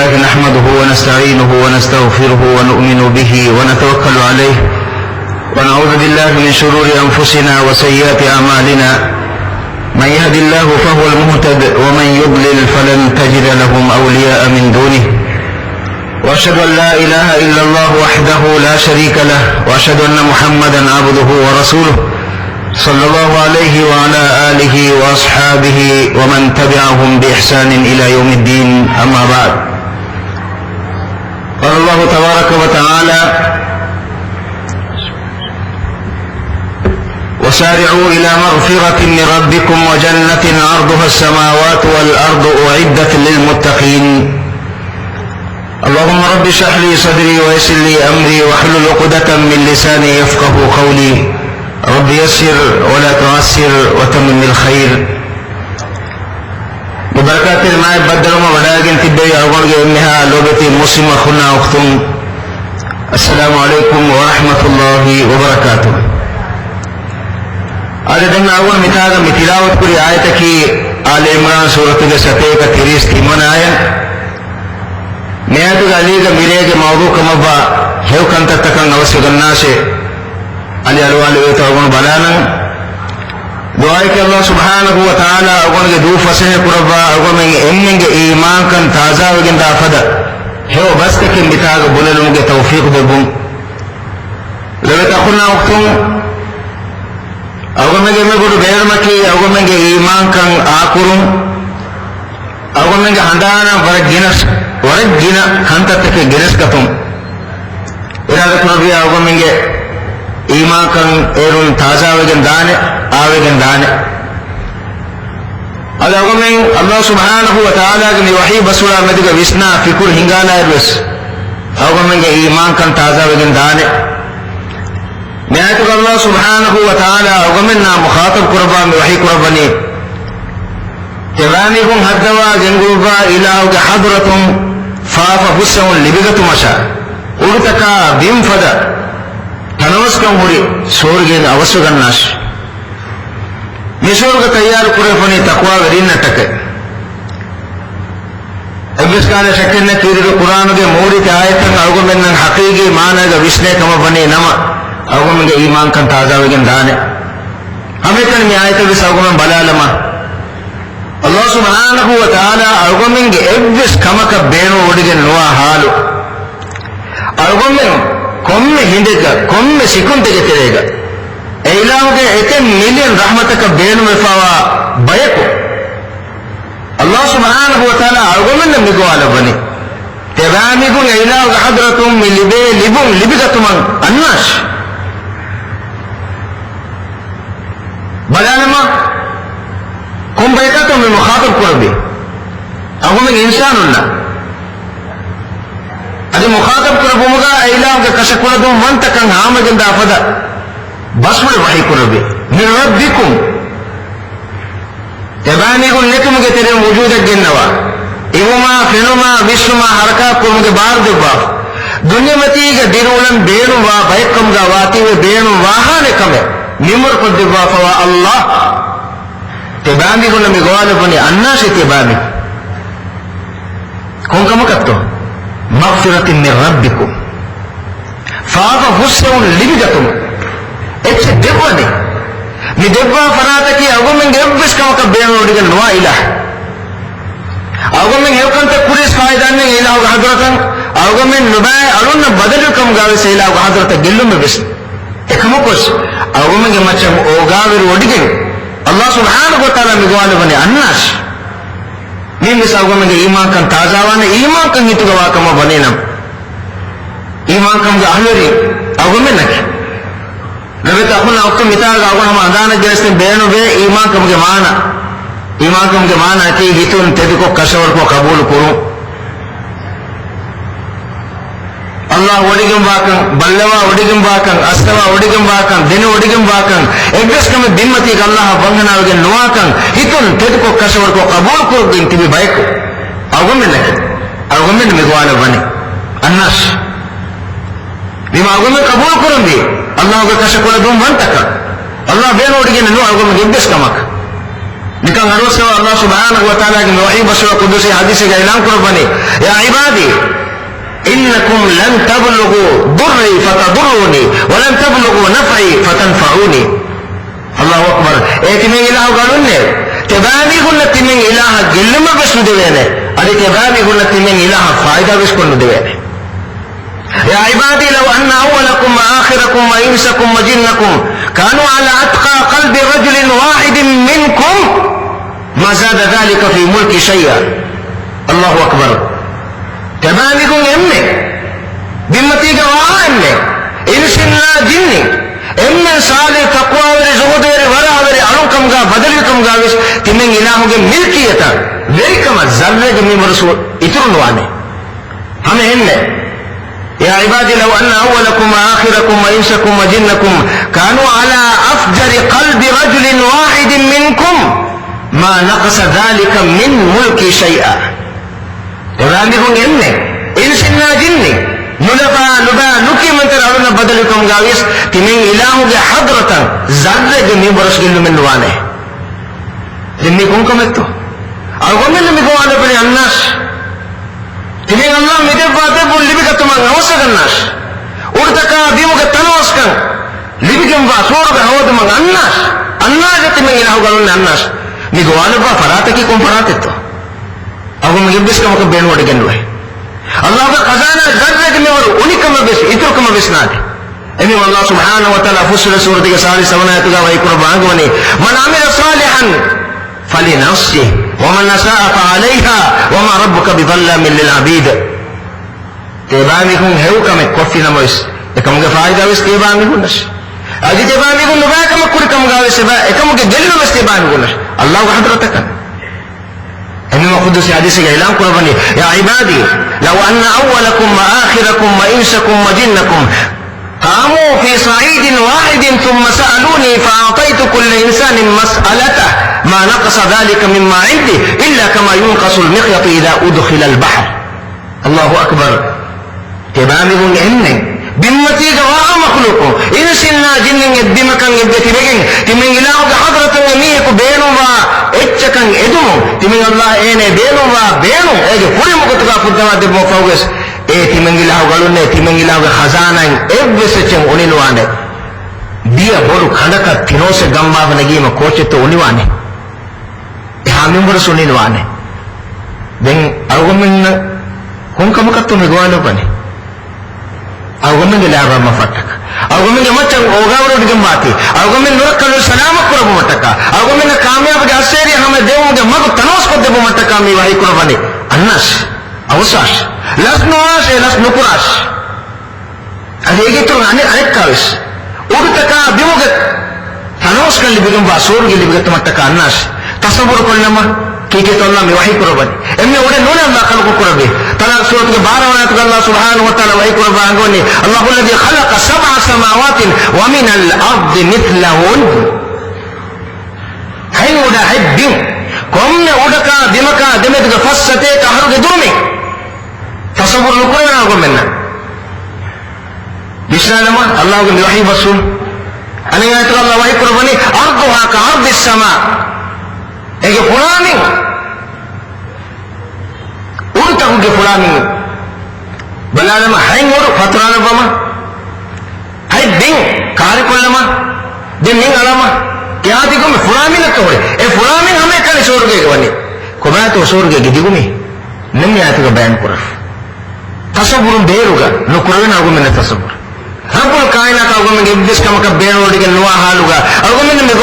لله نحمده ونستعينه ونستغفره ونؤمن به ونتوكل عليه ونعوذ بالله من شرور أنفسنا وسيئات أعمالنا. من يهد الله فهو المهتد ومن يضلل فلن تجد لهم أولياء من دونه. وأشهد أن لا إله إلا الله وحده لا شريك له وأشهد أن محمدا عبده ورسوله صلى الله عليه وعلى آله وأصحابه ومن تبعهم بإحسان إلى يوم الدين. أما بعد، قال الله تبارك وتعالى: وسارعوا إلى مغفرة من ربكم وجنة عرضها السماوات والأرض أعدت للمتقين. اللهم رب اشرح لي صدري ويسر لي أمري واحلل عقدة من لساني يفقه قولي. رب يسر ولا تعسر وتمم الخير. ببركات الماء بدلوا ولكن تبدأ أقول إنها لغتي مسلم أخونا أختم. السلام عليكم ورحمة الله وبركاته. आज दिन में अव्वल मिथागा मिथिलावत पूरी आयत की आल इमरान सूरत के सते का 30 तीमन आया मैं तो अली का मिले के मौजू कमबा हेव कंत तक अवश्य गन्ना से अली अलवाल वे तो अगुण बनाना दुआ के अल्लाह सुब्हानहु व तआला अगुण के दू फसे कुरबा अगुण में एमने के ईमान कन ताजा वगिंदा फदा हेव बस के मिथागा बुललुम के तौफीक देबुम लगे तखुना उक्तुम अवगमेंगे में गुरु बेर मकी अवगमेंगे ईमान कंग आकुरुं अवगमेंगे हंदाना वरग गिना खंता तक गिनस कतुम इरादा कुरबिया अवगमेंगे ईमान कंग एरुन ताजा वेगन दाने आवेगन दाने अद अवगमेंग अल्लाह सुब्हानहु व तआला के वही बसुला मदिगा विस्ना फिकुर हिंगाना एरस अवगमेंगे ईमान कंग ताजा वेगन दाने मैं तो अल्लाह सुब्हानहु व तआला अगमना मुखातब कुरबा में वही कुरबानी तेवानी को हदवा जंगुबा इलाह के हदरतुम फाफ हुस्सुन लिबिगतु मशा उड़तका बिम फदा तनवस कम हुरी सोरगे अवसुगन्नाश मिसोर का तैयार कुरबानी तकवा वरीन टके अबिस काले शक्कर ने तीर कुरान के मोरी के आयत अगमन हकीकी माना का विस्ने कम बने नमा अवगमेंगे ईमान कन ताजा वेगन दाने हमें कन में आयत विस अवगमें बलालमा अल्लाह सुब्हानहु व तआला अवगमेंगे एव्विस कमक बेनो ओडिगे नुआ हालु अवगमें कोम्मे हिंदेगा कोम्मे सिकुंतेगे तेरेगा एलाउगे एते मिलियन रहमत का बेनो वेफावा बयको अल्लाह सुब्हानहु व तआला अवगमें मिगवाला बनी तेबामी को एलाउगे हदरतुम मिलिबे लिबुम लिबिगतुम अन्नाश बलानमा कुम बैठा तो मैं मुखातब कर दी अब मैं इंसान उन्ना अरे मुखातब कर बुमगा इलाम के कशकुल दो मन तक हाम गंदा फदा बस में वही कर दी निर्रब्बिकुम तबानी को लेके मुझे तेरे वजूद गिनवा इवमा फिनुमा विश्वमा हरकत को मुझे बाहर देवा दुनिया में ती के दिनोलन बेनु वा बैकम गा वाती वे बेनु वाहा ने कमे निमर को दिवा फवा अल्लाह तेबामी को नमी गवाले बने अन्ना से तेबामी कौन कम करतो मग़फ़िरतिन मिन रब्बिकुम फाफ़ हुस्सुन लिबिगतुम एक से देवा ने नि देवा फनाता की अगो में गेब्बिस कम का बेन ओडिगन नुआ इलाह अगो में हेव कंते कुरिस फायदा ने इलाह का हजरतन अगो में नुबाय अरुण बदल कम गावे से इलाह का हजरत गिल्लु में बिस एकमुकुस अवगमेंगे मचम ओगावेर ओडिगे अल्लाह सुब्हानहु व तआला मिगवाले बने अन्नाश नीमिस अवगमेंगे ईमान कन ताजावाने ईमान कन हितुगवा कम बनेनम ईमान कम गा अहलरी अवगमें नके लबे तखुन अक्तु मिताल अवगन हम अदान जैसे बेनो बे ईमान कम के माना कि हितुन तेदिको कसवर को कबूल करूं अल्लाह ओडिगम वाकं बल्लवा ओडिगम वाकं अस्तवा ओडिगम वाकं दिन ओडिगम वाकं एग्रेस कम दिनमती का अल्लाह बंगना वगे नुआकं हितुन तेद को कसवर को कबूल को दिन तिबी बाइक अगुमें मिगवाले बने अन्नास अगुमें कबूल करूंगी अल्लाह के कश को दुम वन तक अल्लाह बेन ओडिगे नु अगुमें एग्रेस कमक Nikan harusnya Allah subhanahu wa ta'ala yang wahyu basura kudusi hadis yang ilang kurbani. Ya ibadi, innakum lan tablughu durri fatadurruni wa lan tablughu naf'i fatanfa'uni. Allahu akbar. Timing ilah galunne. Tebani hunna timing ilah gillma besnu devene. Adi tebani hunna timing ilah faida beskonu devene. Ya ibadi law anna awwalakum wa akhirakum wa insakum wa jinnakum kanu ala atqa qalbi rajulin wahidin minkum ma zada dhalika fi mulki shay'a. Allahu akbar. Tebani kun emme bimmatiga wa emme insinna jinni emme salih taqwa wari zuhud wari wara wari alukam ga badalukam ga vis timing ilahuge milkiyata verikama zarrege mi marsu iturunwane hame enne. يا عبادي لو أن أولكم وآخركم وإنسكم وجنكم كانوا على أفجر قلب رجل واحد منكم ما نقص ذلك من ملكي شيئا. تراميكم إني إنسنا جني نلفا نكي من ترعون بدلكم غاويس تمين إلهه حضرة زرد جميع برسول من نوانه جميعكم كمتو أقول من لمكم على بني الناس Tini Allah mide baate bol libi ka tumang awasa gannas urta ka bimu ka tanawas kan libi kan ba sor ka hawad mang annas timi ilahu galun annas mi gowala ba farata ki kom farate to agu mi gibbis ka maka ben wadi genwe Allah ka khazana garre ke mewaru unikam bes itur kam bes nade emi Allah subhanahu wa ta'ala fusila surati ka sari sawana tu ga vai qurban gone man amila salihan فلنفسه ومن أساء فعليها وما ربك بظلام للعبيد. تبامي كون هيو كم كوفي نمويس كم كفاية جاويس تبامي كونش أجي تبامي كون نبأ كم كل كم جاويس كم كجل نمويس تبامي كونش الله حضرتك إنما قدس حديث إعلان قرباني يا عبادي لو أن أولكم وآخركم وإنسكم وجنكم قاموا في صعيد واحد ثم سألوني فأعطيت كل إنسان مسألته ما نقص ذلك مما عندي إلا كما ينقص المخيط إذا أدخل البحر. الله أكبر. تبامهم إني بمتي جواء مخلوق إن سننا جنين يدمكن يبتبكن تمن إله حضرة يميك بينما اتشكن إدم تمن الله إني بينما بينم إيه فري مكتبا فتما دب مفوقس إيه تمن إله قالون تمن إله خزانة إبسچن أنيلوانه dia boru khandaka tinose gamba vanagima kocheto uniwane hamin boru sunilwane den argumen honkamakatto megwano bane argumen laba mafataka argumen macam ogawro digambati argumen nurakkalu salama kurabu mataka argumen kamyab ge aseri hame devuge magu tanos ko debu mataka mi wahi kurabane annas awsas las nuas las nukuras adege to anek kawis urtaka bimuge tanos kan libigam basur ge libigat mataka annas tasawwur kollama kike to Allah mi wahi kurabane emne ode none Allah khalqu kurabe talaq surat ke 12 ayat Allah subhanahu wa ta'ala wahi kuraba angone Allahu alladhi khalaqa sab'a samawatin wa min al-ardi mithlahun hay oda haddin komne odaka dimaka demetuga fassate ka haruge dumi tasawwur kurana go menna bisnalama Allah ge wahi basul ani ayat Allah wahi kurabane arduha ka ardis sama ege fulani urta ke fulani balalama hain oru fatrana bama hay ding kare kollama den ning alama kya digum fulani na to e fulani hame kale sorge gani koba to sorge gidigumi nem ayat ka bayan kura tasawwur beruga no kurana agu mena tasawwur rabbul kainat agu men iblis kama ka beru dige nuwa haluga agu men me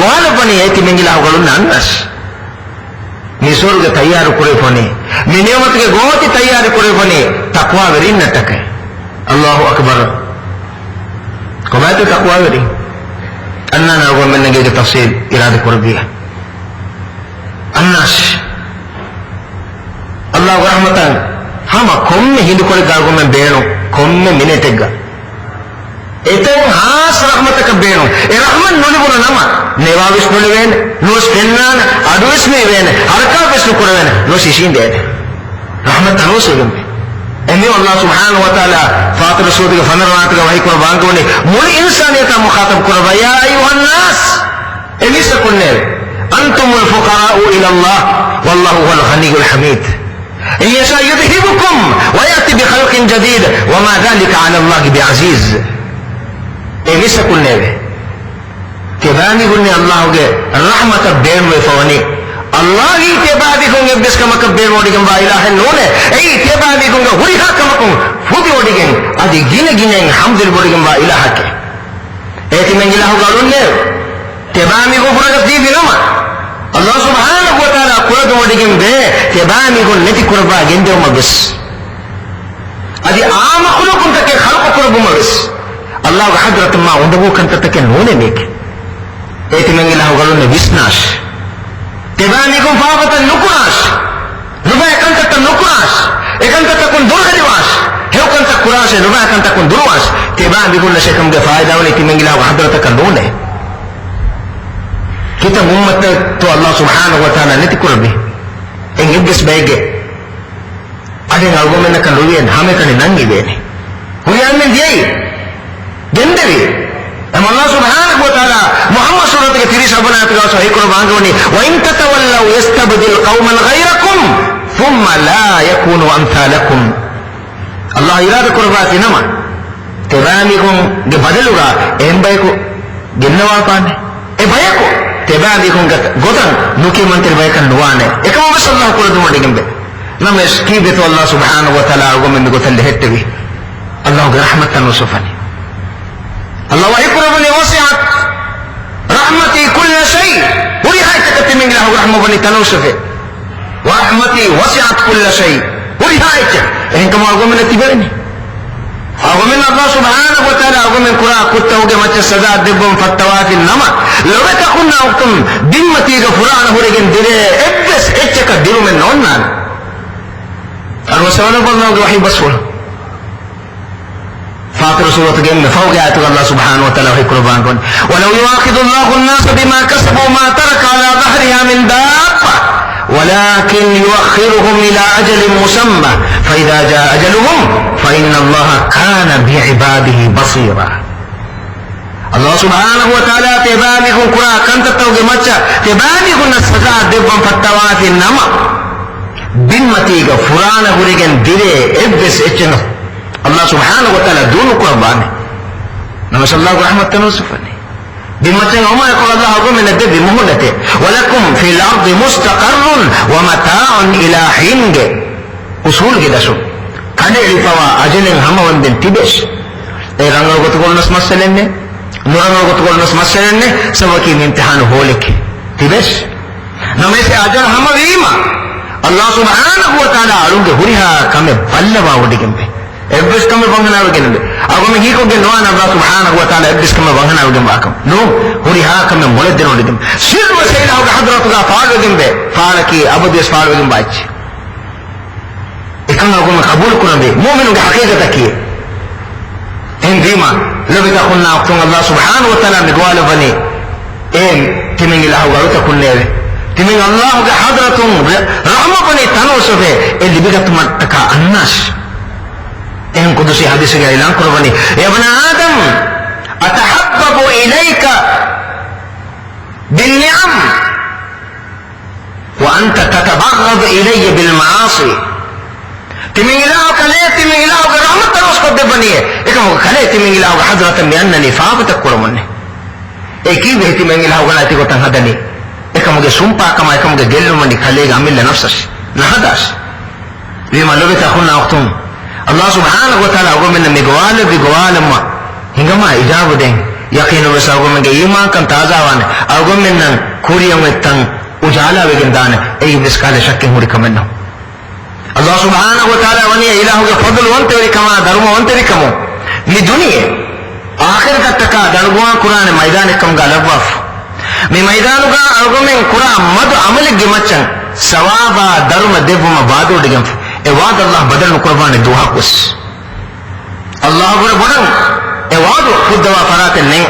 goala pani eti mengila agu nannas ni sorge tayyar kure fone ni nemat ke goti tayyar kure fone takwa verin natake Allahu akbar kama to takwa verin anna na go men nge tafsir irada kure diya annas Allahu rahmatan hama komme hindu kore gago men beeno komme minetega eteng has rahmataka beeno e rahman nolibuna nama newavis noliven nos pennan adus me ven harka besu kurven no sishin de rahmat tanos egam emi Allah subhanahu wa ta'ala fatir sudi fanarwat ga wahi qurban gone mul insaniyata mukhatab kurba ya ayuhan nas elisa kunne أنتم الفقراء إلى الله والله هو الغني الحميد إن يشاء يذهبكم ويأتي بخلق جديد وما ذلك على الله بعزيز. إيسا كنا به تباني قلني الله رحمة بين وفوني الله تباني قلني يبدس كما كبين وديكم بإله النونة أي تباني قلني هريها كما كم فودي وديكم أدي جينا جينا حمد وديكم بإله كي أي تمن إله قالون تباني قلني فرق دي بنما الله سبحانه وتعالى قرد وديكم به تباني قلني نتي قربا جنده ومبس أدي عام خلقكم تكي خلق قرب ومبس الله حضرت ما عنده كنت تكي نونة ميك ايتي من الله قالوا بسناش تبانيكم فابة النقراش نبا كنت تنقراش كنت تكون درغدواش هو كنت قراش نبا كنت تكون درواش تبان بيقول لشيكم فائدة وليتي من الله حضرتك نونة kita umat tu Allah subhanahu wa ta'ala niti kurbi engin ges baige ade ngalgo men kan ruyen hame kan nangi bene huyan men diai gendevi am Allah subhanahu wa ta'ala Muhammad sallallahu alaihi wasallam ke 30 sahih qurban goni wa in tatawallaw yastabdil qauman ghayrakum thumma la yakunu amsalakum Allah irada qurbati nama tebanikum ge badaluga embai ko gennawa paane e bayako tebanikum godan nuki mantir bayakan nuwane ekam sallallahu alaihi wasallam gembe nama skibe to Allah subhanahu wa ta'ala go men gotal hettevi Allah ge rahmatan nusufani Allah wahikurabani wasi'at rahmati kulla shay wuri haita min lahu rahmani tanusufe wa rahmati wasi'at kulla shay wuri haita en kama agomena tiberni agomena Allah subhanahu wa ta'ala agomen kura kuttauge macha sada debum fattawati nama lawata kunna uktum dimmati gafurana hurigen dire ebbes echaka dirumen nonnan arwasana bolna wahi baswala فاطر سورة الجنة فوق آيات الله سبحانه وتعالى في قربان ولو يؤاخذ الله الناس بما كسبوا ما ترك على ظهرها من دابة ولكن يؤخرهم إلى أجل مسمى فإذا جاء أجلهم فإن الله كان بعباده بصيرا الله سبحانه وتعالى تبانيكم قرآن كنت توقي مچا تبانيكم السجاء دبا فتوات النما بنمتيك فرانا هريكن ديري ابس اتشنه الله سبحانه وتعالى دون قربان نمس الله رحمة نصفني بمتن وما يقول الله من الدب مهلته ولكم في الأرض مستقر ومتاع إلى حين أصول كده شو كان يعرفوا أجل هم وندن تبش رانغ قتقول نس مسلنه نورانغ قتقول نس مسلنه سبكي امتحان هولك تبش نمس أجل هم ويما الله سبحانه وتعالى أرونك هريها كم بلوا وديكم به ebbis kame bangana wegen agome hiko gen no Allah subhanahu wa ta'ala ebbis kame bangana wegen bakam no huri ha kame mole den wegen sirwa sayna hoga hadratu ga faal wegen be faaraki abadis faal wegen baach ikan agome qabul kunabe mu'minu ga haqiqata ki endima labita kunna aqtum Allah subhanahu wa ta'ala migwala bani en timin ilahu garuta kunnebe timin Allah ga hadratun rahma bani tanusufe elli bigatuma taka annas إن قدسي حديث إعلان قرباني يا ابن آدم أتحبب إليك بالنعم وأنت تتبغض إلي بالمعاصي تمين إله كليه تمين إله رحمة نسقط دبنيه إكما كليه تمين إله حضرة بأنني فاقتك قرباني إكي به تمين إله غلاتي قطن هدني إكما سمپا كما إكما جلو مني كليه عمل لنفسك نهداش لما لبت أخونا أختم Allah subhanahu wa ta'ala agom men migwale bigwale ma hinga ma ijabu den yaqin wa sa agom men iman kan taza wane agom men nan kuriya wetan ujala wegen dane ei miskale shakke huri kamenno Allah subhanahu wa ta'ala wani ilahu ge fadl wante ri kama dharma wante ri kamo mi duniye akhir kattaka dargwa Quran maidan kam ga labaf mi maidan ga agom men Quran mad amal ge machan sawaba dharma devuma badu digam اعواد الله بدل قربان الدعاء قس الله بدل اعواد في الدعاء فرات النين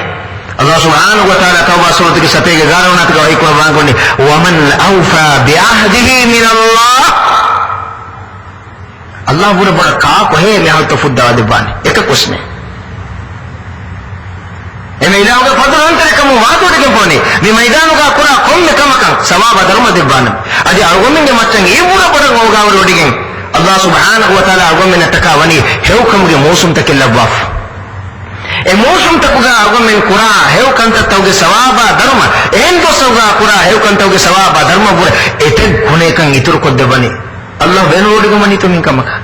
الله سبحانه وتعالى توبة سورة كساتي غارونا تقوى قربان قولي ومن أوفى بعهده من الله الله بدل كاك وهي لها تفد دعاء دباني اكا قسمه اما إلهه فضل انت لكم وعد ವಾದೋಡಿಗೆ ಪೋನಿ ಮಿ ಮೈದಾನುಗ ಕೂಡ ಕೊಮ್ಮೆ ಕಮಕಂ ಸವಾಬ ಧರ್ಮ ದಿಬ್ಬಾನ ಅದಿ ಅಳಗೊಮ್ಮೆಂಗೆ ಮಚ್ಚಂಗೆ ಈ ಊರ ಪಡ ಹೋಗಾವರೊಡಿಗೆ ಅಲ್ಲಾಹ್ ಸುಬ್ಹಾನಹು ವ ತಆಲಾ ಅಳಗೊಮ್ಮೆನ ತಕವನಿ ಹೆವುಕಂಗೆ ಮೋಸುಂ ತಕೆಲ್ಲವಾಫ್ e mosum takuga agomen kura heu kanta tawge sawaba dharma endo sawga kura heu kanta tawge sawaba dharma bura ete gune kan ituru kodde bani allah benodiga mani tumin kamaka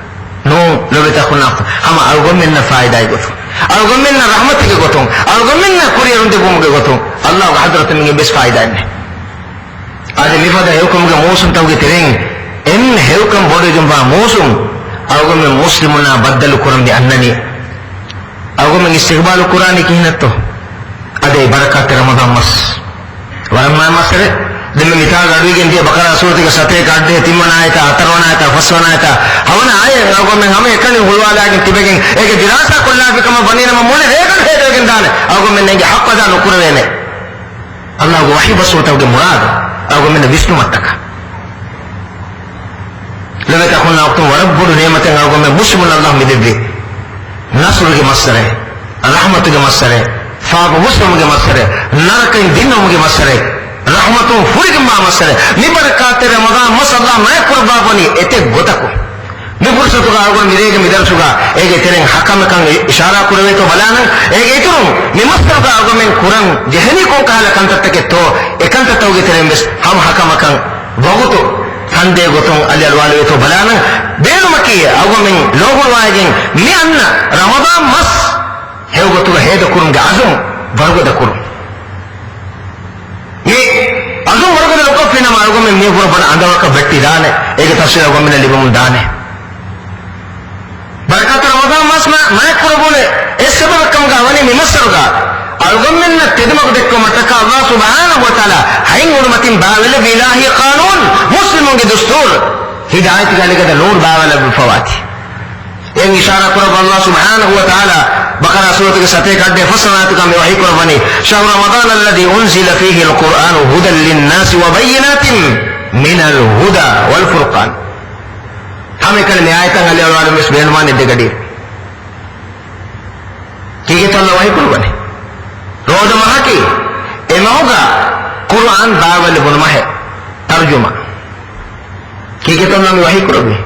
no lobeta khuna hama agomen na faida gotu agomen na rahmatige gotu agomen na kuriyarunde bumuge gotu allah hadrat minge bes faida ne ade mifada heu kamge mosum tawge tereng en heu kam bode jumba mosum agomen muslimuna baddalu kurandi annani agomen istiqbalu qur'ani kihinatto ade barakat ramadan mas waramma masre demme mital adugen dia bakara suratiga sate kadde timmana ayata atarwana ayata faswana ayata havana aye agomen hame ekani hulwalagen tibegen ege dirasa kollafi kama banina mole regan hedegen dane agomen nenge haqqada nukurwene allah go wahi basu tawge murad agomen vishnu mattaka leweta khunna okto warabbudu neematen agomen muslimun allah midebbi nasruge masare rahmatuge masare faaba muslimuge masare narakin dinnamuge masare rahmatun furige ma masare ni barakate ramadan masalla may qurbabani ete godako ni fursatuga agon mirege midarsuga ege tereng hakam kan ishara kurave to balana ege ituru ni masraga agomen kuran jehani ko kala kantattake to ekanta tawge tereng bes ham hakam kan waguto sande goton aliyalwalu to balana belu maki agomen logul wagen mi anna ramadan mas heu gotuga heda kurunge azum bargoda kurun ni azum bargoda lokofina ma agomen mi pura bana andawaka betti dane ege tafsir agomen libum dane barakat ramadan mas ma kurabule esbab kam gawani mi masruga agomen na tedmak dekko mataka allah subhanahu wa taala hain urmatin bawele bilahi qanun muslimunge dustur hidayat galigada nur bawala bifawati en ishara kurab allah subhanahu wa taala bakara suratiga sate kadde fasalatuga me wahi kurabani shahr ramadan alladhi unzila fihi alquran hudan linnas wa bayyinatin min alhuda wal furqan hame kal me ayatan aliyawala mes benmane degadi kige to allah wahi kurabani roda mahaki emahuga quran bawala bunmahe tarjuma kige to allah wahi kurabani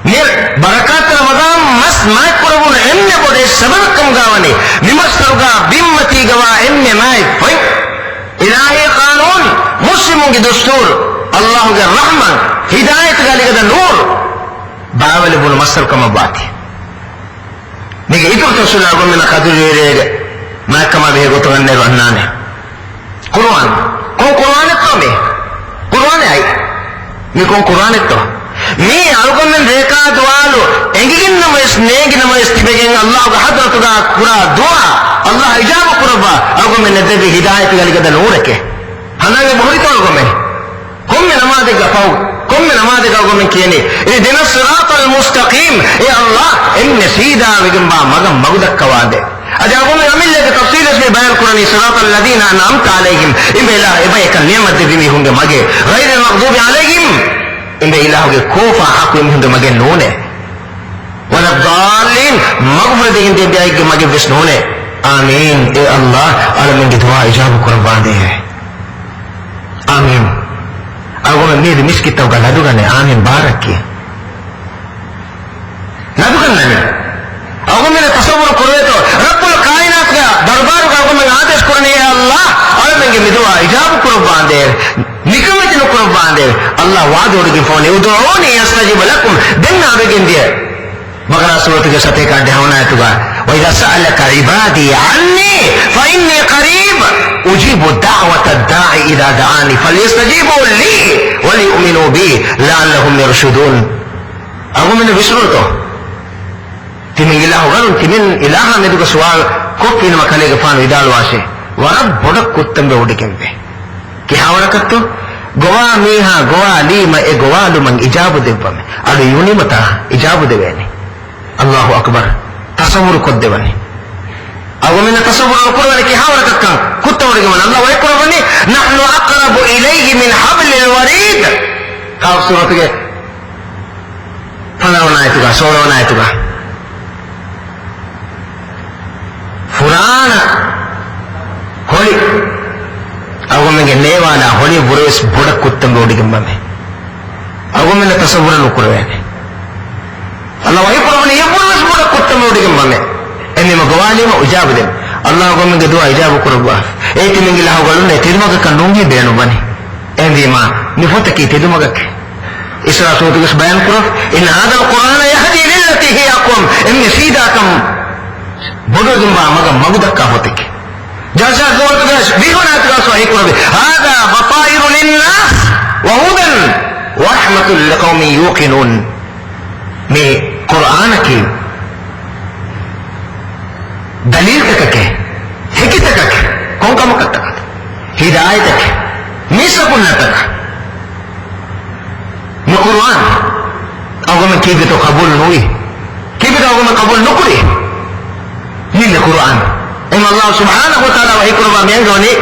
mir barakat ramadan mas mai kurabun enne bode sabab kam gawani nimasruga bimmati gawa enne mai fai ilahi qanun muslimun ki dustur allah ge rahman hidayat galigada nur bawale bun masar kam bati nige itur to sula go mena kadurere ma kama be go to anne annane quran to me quran ai ni quran to mi algomen reka dualu engigin namas negi namas tibegen allah ga hadratuga kura dua allah ijaba kuraba algomen nedde hidayat galigada nurake hanage bohri to algomen komme namade ga pau komme namade ga algomen kiyene idina siratal mustaqim e allah inna sida wigamba magam magudakawade aja algomen amille ke tafsil se bayan qurani siratal ladina an'amta alaihim ibila ibayka ni'mat bimi hunge mage ghayr al maghdubi alaihim imbe ilahuge kofa hakum hunde mage nune wala dallin maghfir de inde biayge mage visnune amin e allah alamin ge dua ijab qurbande hai amin agome me miski tawga ladugane amin baraki ladugane agome ne tasawwur kurweto rabbul kainat ga darbar ga agome adesh kurne hai allah alamin ge dua ijab qurbande nikamati qurbande allah waadorige phone ud'uni astajib lakum denna begendiye bakara suratiga sate kadde hawna tuga wa idha sa'alaka ibadi anni fa inni qarib ujibu da'wata ad-da'i idha da'ani falyastajibu li wa liyu'minu bi la'allahum yarshudun agumene visruto timin ilahu galun timin ilaha meduga sual koppina makalega fanu idalu wase warab bodak kuttambe odikembe ki hawarakatto gowa miha gowa lima e gowa luman ijabu debbame adu yuni mata ijabu debeni allahu akbar tasawwur koddebani agomena tasawwur korwani ki hawarakakka kuttawrige man allah way korwani nahnu aqrabu ilayhi min hablil warid kaw suratige panawna aytuga sorona aytuga furana ಹೊಳಿ ಅವೊಮ್ಮೆಗೆ ನೇವಾನ ಹೊಳಿ ಬುರವಿಸಿ ಬುಡ ಕುತ್ತಂಬ ಹುಡುಗಿಂಬಮ್ಮೆ ಅವೊಮ್ಮೆಲ್ಲ ತಸಬುರನ್ನು ಕೊಡುವೇನೆ ಅಲ್ಲ ವೈಪುರವನ್ನು ಎಬ್ಬುರವಿಸಿ ಬುಡ ಕುತ್ತಂಬ ಹುಡುಗಿಂಬಮ್ಮೆ ಎನ್ನಿಮ ಗವಾಲಿಮ ಉಜಾಬದೆ ಅಲ್ಲಾಹ ಗೊಮ್ಮೆಗೆ ದುವಾ ಇಜಾಬು ಕೊಡುವ ಏತಿ ಮಿಂಗಿಲ ಅವುಗಳನ್ನು ತಿರುಮಗಕ್ಕ ನುಂಗಿ ಬೇಣು ಬನ್ನಿ ಎಂದೀಮ ನಿಫುತಕ್ಕೆ ತಿರುಮಗಕ್ಕೆ इसरा सूरत के बयान करो इन हादल कुरान यहदी लिल्लती ही अक़वम इनमें सीधा कम बुजुर्गंबा मगर मगदक्का होते के जैसा सूरत के बीगुनात का सही करो हादा बसाइर लिन्नास व हुदन व रहमतुल लिक़ौमिन युक़िनून में कुरान की दलील तक के हिकी तक के कौन का मकत तक हिदायत तक मिसकुन तक न कुरान अगर मैं की भी तो कबूल हुई की भी तो अगर मैं कबूल न करी ये न कुरान इन अल्लाह सुब्हानहु व तआला वही कुरान में गने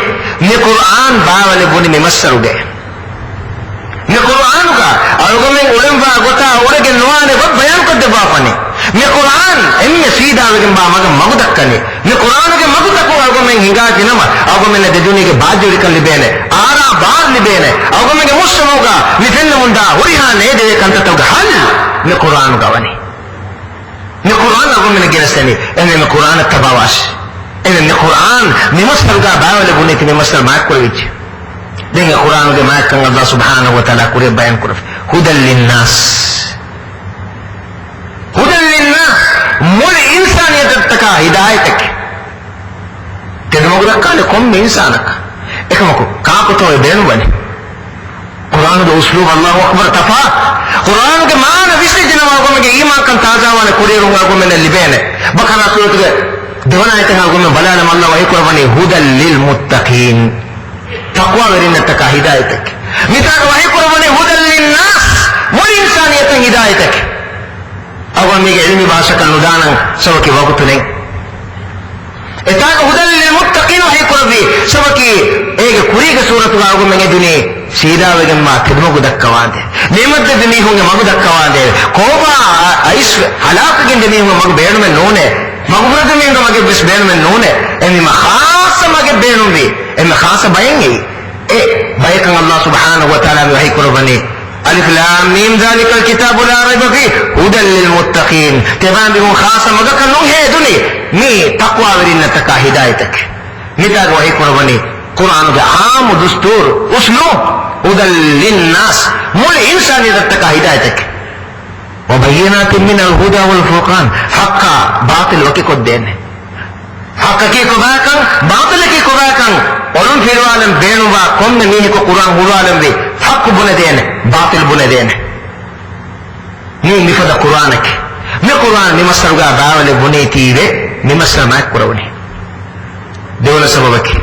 न कुरान बावले बुनी में मसर हो गए न कुरान का अगर मैं उड़न बा गोता उड़े के नवाने बहुत बयान कर दे बापने न कुरान इनमें सीधा लेकिन बा मगर मगदक कने न कुरान के मगदक को अगर मैं हिंगा के नमा अगर मैंने दुनिया के बाद जोड़ी कर लिबेने आरा बार लिबेने अगर मैं मुस्लिम होगा निफिन मुंडा हुरिहा ने दे कंत तो हल न कुरान का वनी न कुरान अगर मैंने गिरसनी इन्हें न कुरान तबावाश इन्हें न कुरान निमस्तर का बावले बुने की निमस्तर माक कोई विच देंगे कुरान के माक कंग अल्लाह सुब्हानहु व तआला कुरे बयान कर हुदल लिन्नास मूल इंसानियत तक हिदायत तेमग रखा कौम इंसान एक काको तो बेणु बने कुरान दो उसलूब अल्लाह अकबर तफा कुरान के मान विश्व जनवागो में ईमा कन ताजा वाले कुरेरूंगा को मैंने लिबेने बकरा सूरत के देवनायत को मैं बला नम अल्लाह वही कुरान हुदल लिल मुत्तकीन तकवा वरिन तक हिदायत मिता वही कुरान हुदल लिन्नास मूल इंसानियत हिदायत अगर मेरे इल्मी भाषा का अनुदान सबकी वक्त नहीं इतना हुदल लिल मुत्तकीन वही कुरान सबकी एक कुरी के सूरत वागो में दुनिया सीधा वेगन मा खिदमो को दक्कवा दे नेमत दुनिया होंगे मग दक्कवा दे कोबा ऐस हलाक के दुनिया होंगे मग बेण में नूने मगबरत में होंगे मगे बिस बेण में नूने इनमें खास मगे बेणों भी इनमें खास बयेंगे ए बयकं अल्लाह सुब्हानहु व तआला वही कुरान अलिफ लाम मीम ज़ालिकल किताबु ला रैब फीह हुदल लिल मुत्तकीन तेबान भी खास मगे का नु है दुनिया मी तकवा वरिन तक हिदायत निता वही कुरान के आम दस्तूर उसलूब हुदल लिन्नास मूल इंसानियत तक हिदायत व बय्यिनातिन मिनल हुदा वल फुरकान हक बातिल वके को देने हक की को बाकं बातिल की को बाकं औरन फिरवालम बेनुवा कौन नीह को कुरान हुवालम भी हक बुने देने बातिल बुने देने नी निफद कुरान के मैं कुरान निमसरगा बावले बुने तीवे निमसर माक कुरवने देवल सबब के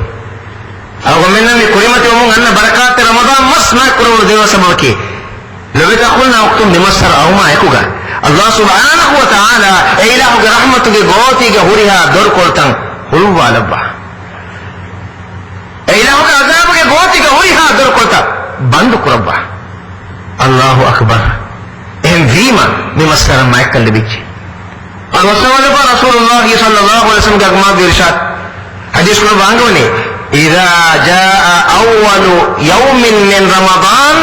अगर मैंने कुरिमत उमंग अन्ना बरकात रमजान मस माक कुरवन देवल सबब के लबे तकुलना वक्तुम निमसर औमा एकुगा अल्लाह सुब्हानहु व तआला ए इलाहु के रहमत के गोती के हुरिहा दर कोलतंग हुलवा लब्बा ए इलाहु के अजाब के गोती के हुरिहा दर कोलता बंद कुरब्बा अल्लाहु अकबर एम वीमा निमसर माक कल बिची और वसवाले पर रसूलुल्लाह सल्लल्लाहु अलैहि वसल्लम का अगमा भी इरशाद हदीस को बांगो ने इज़ा जाअ अव्वलु यौमिन मिन रमज़ान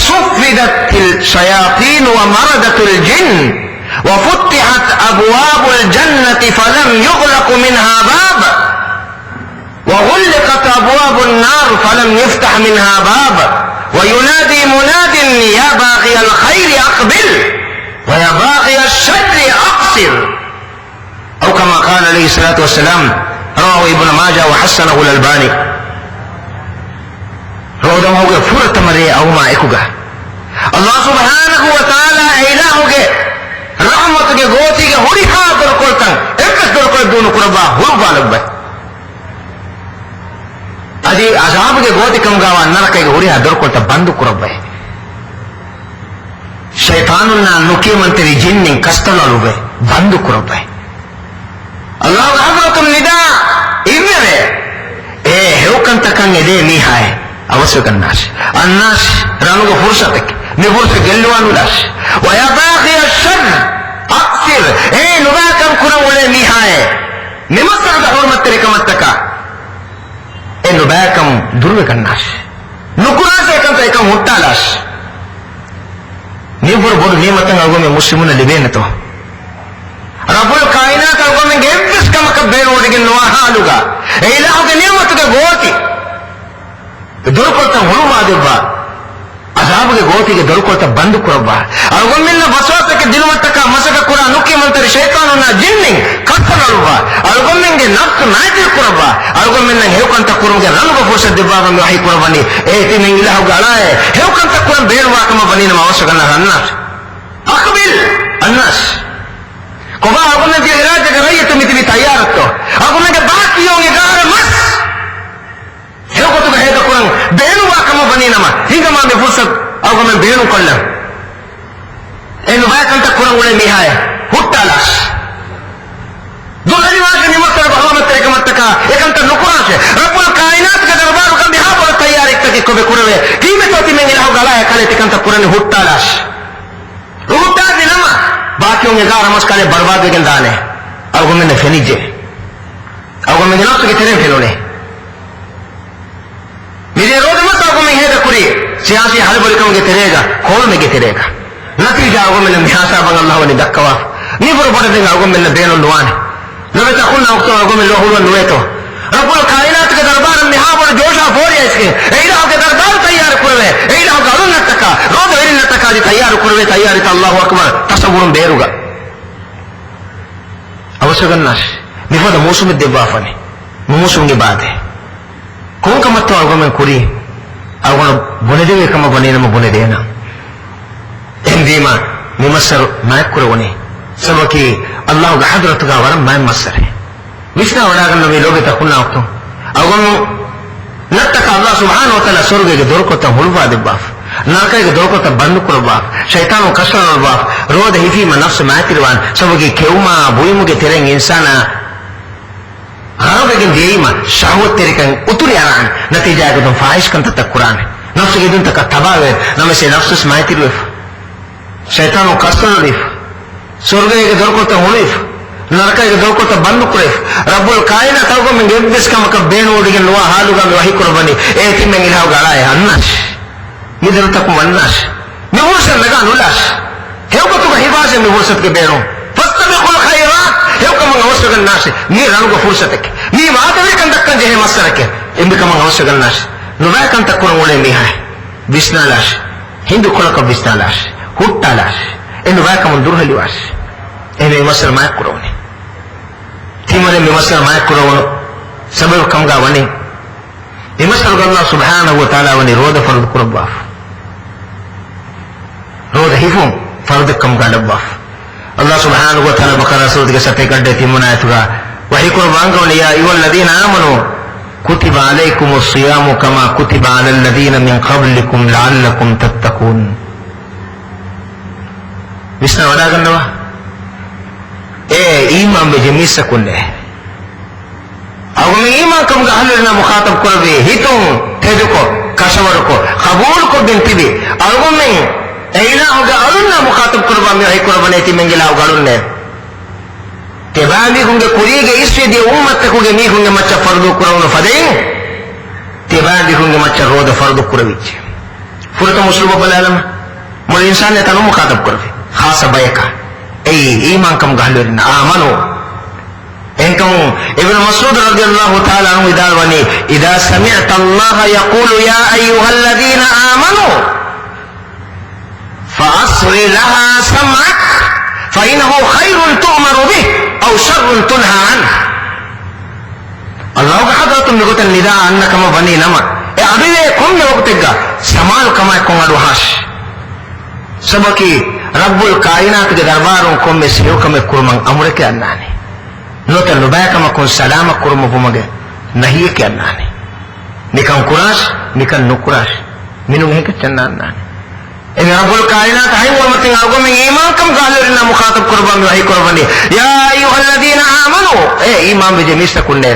सुफ़िदतिल शयातीन व मरदतुल जिन्न व फुतिहत अबवाबुल जन्नति फलम युग़लक़ मिनहा बाब व ग़ुल्लिक़त अबवाबुन नार फलम युफ़्तह मिनहा बाब व युनादी मुनादिन या बाग़ियल ख़ैरि अक़बिल व या बाग़ियश शर्रि अक़सिर औ कमा क़ाल अलैहि सलातु वस्सलाम रवाहु इब्न माजा व हस्सनहु अल-अल्बानी रोदम हो गए फुरत मरे औमा एकुगा अल्लाह सुब्हानहु व तआला इलाहु के रहमत के गोती के हुरिहा दर कोलतंग एकस दर कोल दोनों कुरबा हुरबा लब्बा अजी अजाब के गोती कम गावा नरक के हुरिहा दर कोलता बंद कुरबा शैतानुना नुकी मंत्री जिन्नी कस्तलुबे बंद कुरबा अल्लाह रहमतुन निदा इन्ने ए हेवकंत कंगे दे निहाय अवश्य अन्नाश अन्नाश रानुगो फुर्सत नि फुर्सत गेल्लुवानु लाश वया बाग़िय शर्र अक्सिर ए नुबाकम कुरवले निहाय निमसर द हुर्मत तरिकमत का enu baakam durwe kannas nukurase ekanta ekam huttalas ni bor bor ni matang agome muslimuna libena to rabbul kainat agome gebbis kamaka beerodigen no haluga e ilahuge nimatuge goti dorkolta huluma debba azabuge gotige dorkolta bandu kurabba algomenna baswatake dilwattaka masaka kura nukke mantari shaytanuna jinnin kattanalwa algomenge nafsu naajir kurabba algomenna hewkanta kurumge ranuga fursa debba me wahi kurabani e timen ilahuge alaye hewkanta kuram beerwa kama banina mawasagana rannas aqbil annas koba algomenge ilaje garayatu mitbi tayaratto algomenge baakiyonge gara mas hewkotuga heda kuram beerwa kama banina ma hingama me fursa algomen beenu kollam enu baakanta kuram ule mihaya huttalas दुल्हनी वाले निमक कर बहुत मत एक मत का एक अंतर नुकरा से रब्बुल कायनात का दरबार का बिहार पर तैयार एक तक को बेकुरवे की में तो तिमें इलाह गला है काले तिकंत कुरान हुट्टालाश हुट्टा दिनमा बाकियों में गार नमस्कार बर्बाद के दाने अब मैंने फेनीजे अब मैं जनाब के तेरे फेलोने मेरे रोड मत अब मैं है कुरी सियासी हर बलकम के तेरेगा खोल में के तेरेगा नतीजा अब मैंने मिहासा बंग अल्लाह ने दक्कवा नहीं पर बड़े दिन अब मैंने बेनो लुआने नवे तकुल्ला वक्त आगो में लोहुल नुएतो रब्बुल कायनात के दरबार में हां पर जोशा फोरिया इसके एइला के दरबार तैयार करवे एइला का अरुण नटका रोज वेरी नटका जी तैयार करवे तैयार त अल्लाहु अकबर तसव्वुर बेरुगा अवसगन्नाश निफद मौसम देबाफने मौसम के बात है कौन का मत आगो में कुरी आगो बने देवे कम बने न बने देना एंदीमा निमसर नायक करवने सबकी अल्लाह का हजरत का वरम मैं मसर है विष्णु वडागन में लोगे तकुना वक्तों अगम नत्तक अल्लाह सुभान व तआला स्वर्ग के दौर को त हुलवा दिबाफ नाका के दौर को त बंद करबाफ शैतान कसर बाफ रोद हिफी में नफ्स मातिरवान सबकी केउमा बुइमु के तेरेंग इंसाना हावे के देईमा शहवत तेरे का उतुर यारान नतीजा के तुम फाहिश कंत तक कुरान नफ्स के दिन तक तबावे नमे से नफ्स मातिरवे शैतान कसर रिफ स्वर्ग के दौर को तो हुलिफ नरक के दौर को तो बंद कुरेफ रब्बुल कायनात को में गेब्बिस का मक बेन ओडिगे नुआ हालुगा में वही कुर्बानी एति में इलाह गला है अन्नाश निदर तक वन्नाश मिहुस लगा नुलाश हेव को तो हिबाज में फुर्सत के बेरो फस्तबिकुल खैरात हेव को में अवसगन नाश नी रनु को फुर्सत के नी वादवे कंदक जे मसर के इम को में अवसगन नाश नुवा कंत कुरमोले मी है बिस्नालाश हिंदू कोल का बिस्नालाश हुट्टालाश enu vai kam durhaliwas ene masar ma kurone timare me masar ma kurono sabab kam ga wani e masar Allah subhanahu wa ta'ala wani roda farad kurba roda hifum farad kam ga dabba Allah subhanahu wa ta'ala bakara surat ke sate gadde timuna ayatuga wahi kurban ga wani ya ayyuhal ladina amanu kutiba alaykumus siyamu kama kutiba alal ladina min qablikum la'allakum tattaqun Vishnu वड़ा गन्नवा ए ईमान में जमीसा कुन्ने अब मैं ईमान कम गाहले ना मुखातब कर भी हितों तेजो को कशवर को कबूल को बिनती भी अब मैं ऐना होगा अरुण ना मुखातब करवा में है कुर्बानी थी मंगला होगा अरुण ने तेबाली होंगे कुरीगे इससे दिए उम्मत को के नहीं होंगे मच्चा फर्दो कुरान फदे तेबाली होंगे मच्चा रोद फर्दो कुरविच फुरत मुस्लिम बलालम मोर इंसान ने तनु मुखातब कर भी खास बैका ए ईमान कम गहलुरना आमनो इनकम इब्न मसऊद रज़ियल्लाहु ताला अन्हु इदालवनी इदा समिअत अल्लाह यक़ूलु या अय्युहल्लज़ीना आमनु फ़अस्रि लहा समअक फ़इन्नहु खैरुन तु'मरु बिहि औ शर्रुन तुनहा अन्हु अल्लाह का हदरत में गोतन निदा अन्नक म बनी नमा ए अबिवे कुम ने वक्तगा समाल कमा कोंगडु हाश सबकी रब्बुल कायनात के दरबारों को में सहयोग में कुरमंग अमर के अन्ना ने नो तो नुबाया का मकुन सलाम कुरम बुमगे नहीं के अन्ना ने निकम कुराश निकम नुकुराश मिनु है के चन्ना अन्ना ने इन रब्बुल कायनात है वो मत आगो में ईमान कम गाले ना मुखातब कुर्बान वही कुर्बानी या अय्युहल्लज़ीना आमनु ए ईमान में जमीस कुन्ने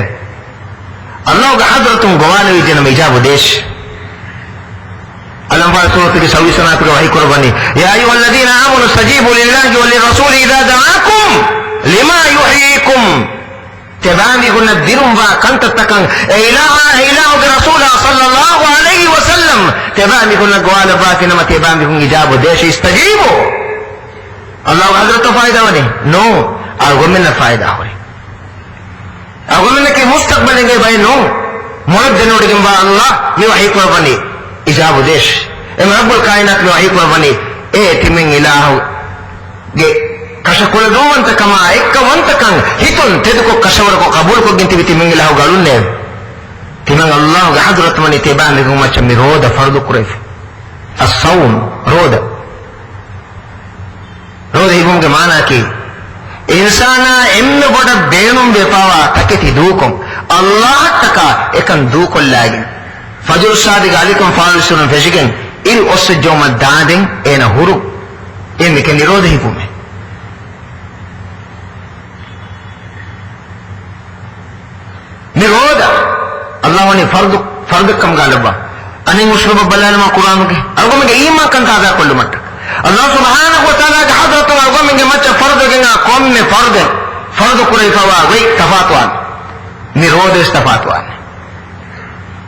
अल्लाह का हजरतुम गवाने विजन में इजाब देश अल्लाह सूरत की 26 सनात का वही कुर्बानी या अय्युहल्लज़ीना आमनु इस्तजीबू लिल्लाहि व लिर्रसूल इज़ा दआकुम लिमा युहयीकुम تبامي قلنا الديرم كانت تكن إله برسولها صلى الله عليه وسلم تبامي قلنا قوال باك نما تبامي قلنا إجابه ديش استجيبوا الله حضرت فائدة وني نو أقول من فائدة هوري أقول من كي مستقبل إنجي باي نو مرد جنو ديكم با الله ميوحي قرباني إجابه ديش إما رب الكائنات ميوحي قرباني إيه تمين إله kasha kula wanta kama ekka wanta kan hitun teduko kashawar ko kabul ko ginti biti mingila ho galunne timang Allah ga hadrat mani teban de guma chammi roda fardu qurayf as-sawm roda hibum ge mana ki insana emne boda beenum be pawa taketi dukom Allah taka ekan dukol lagin fajr sadiq alikum fa'alun fashiken il osjoma daden ena huru emme ke niroda hibume निरोध अल्लाह ने फर्द कम गालबा अने मुश्रब बलान मा कुरान के अगो में ईमा कन ताजा कोल्ल मट अल्लाह सुब्हानहु व तआला के हजरत अगो में मच फर्द के कौम में फर्द कुरै फवा वही तफातवान निरोध तफातवान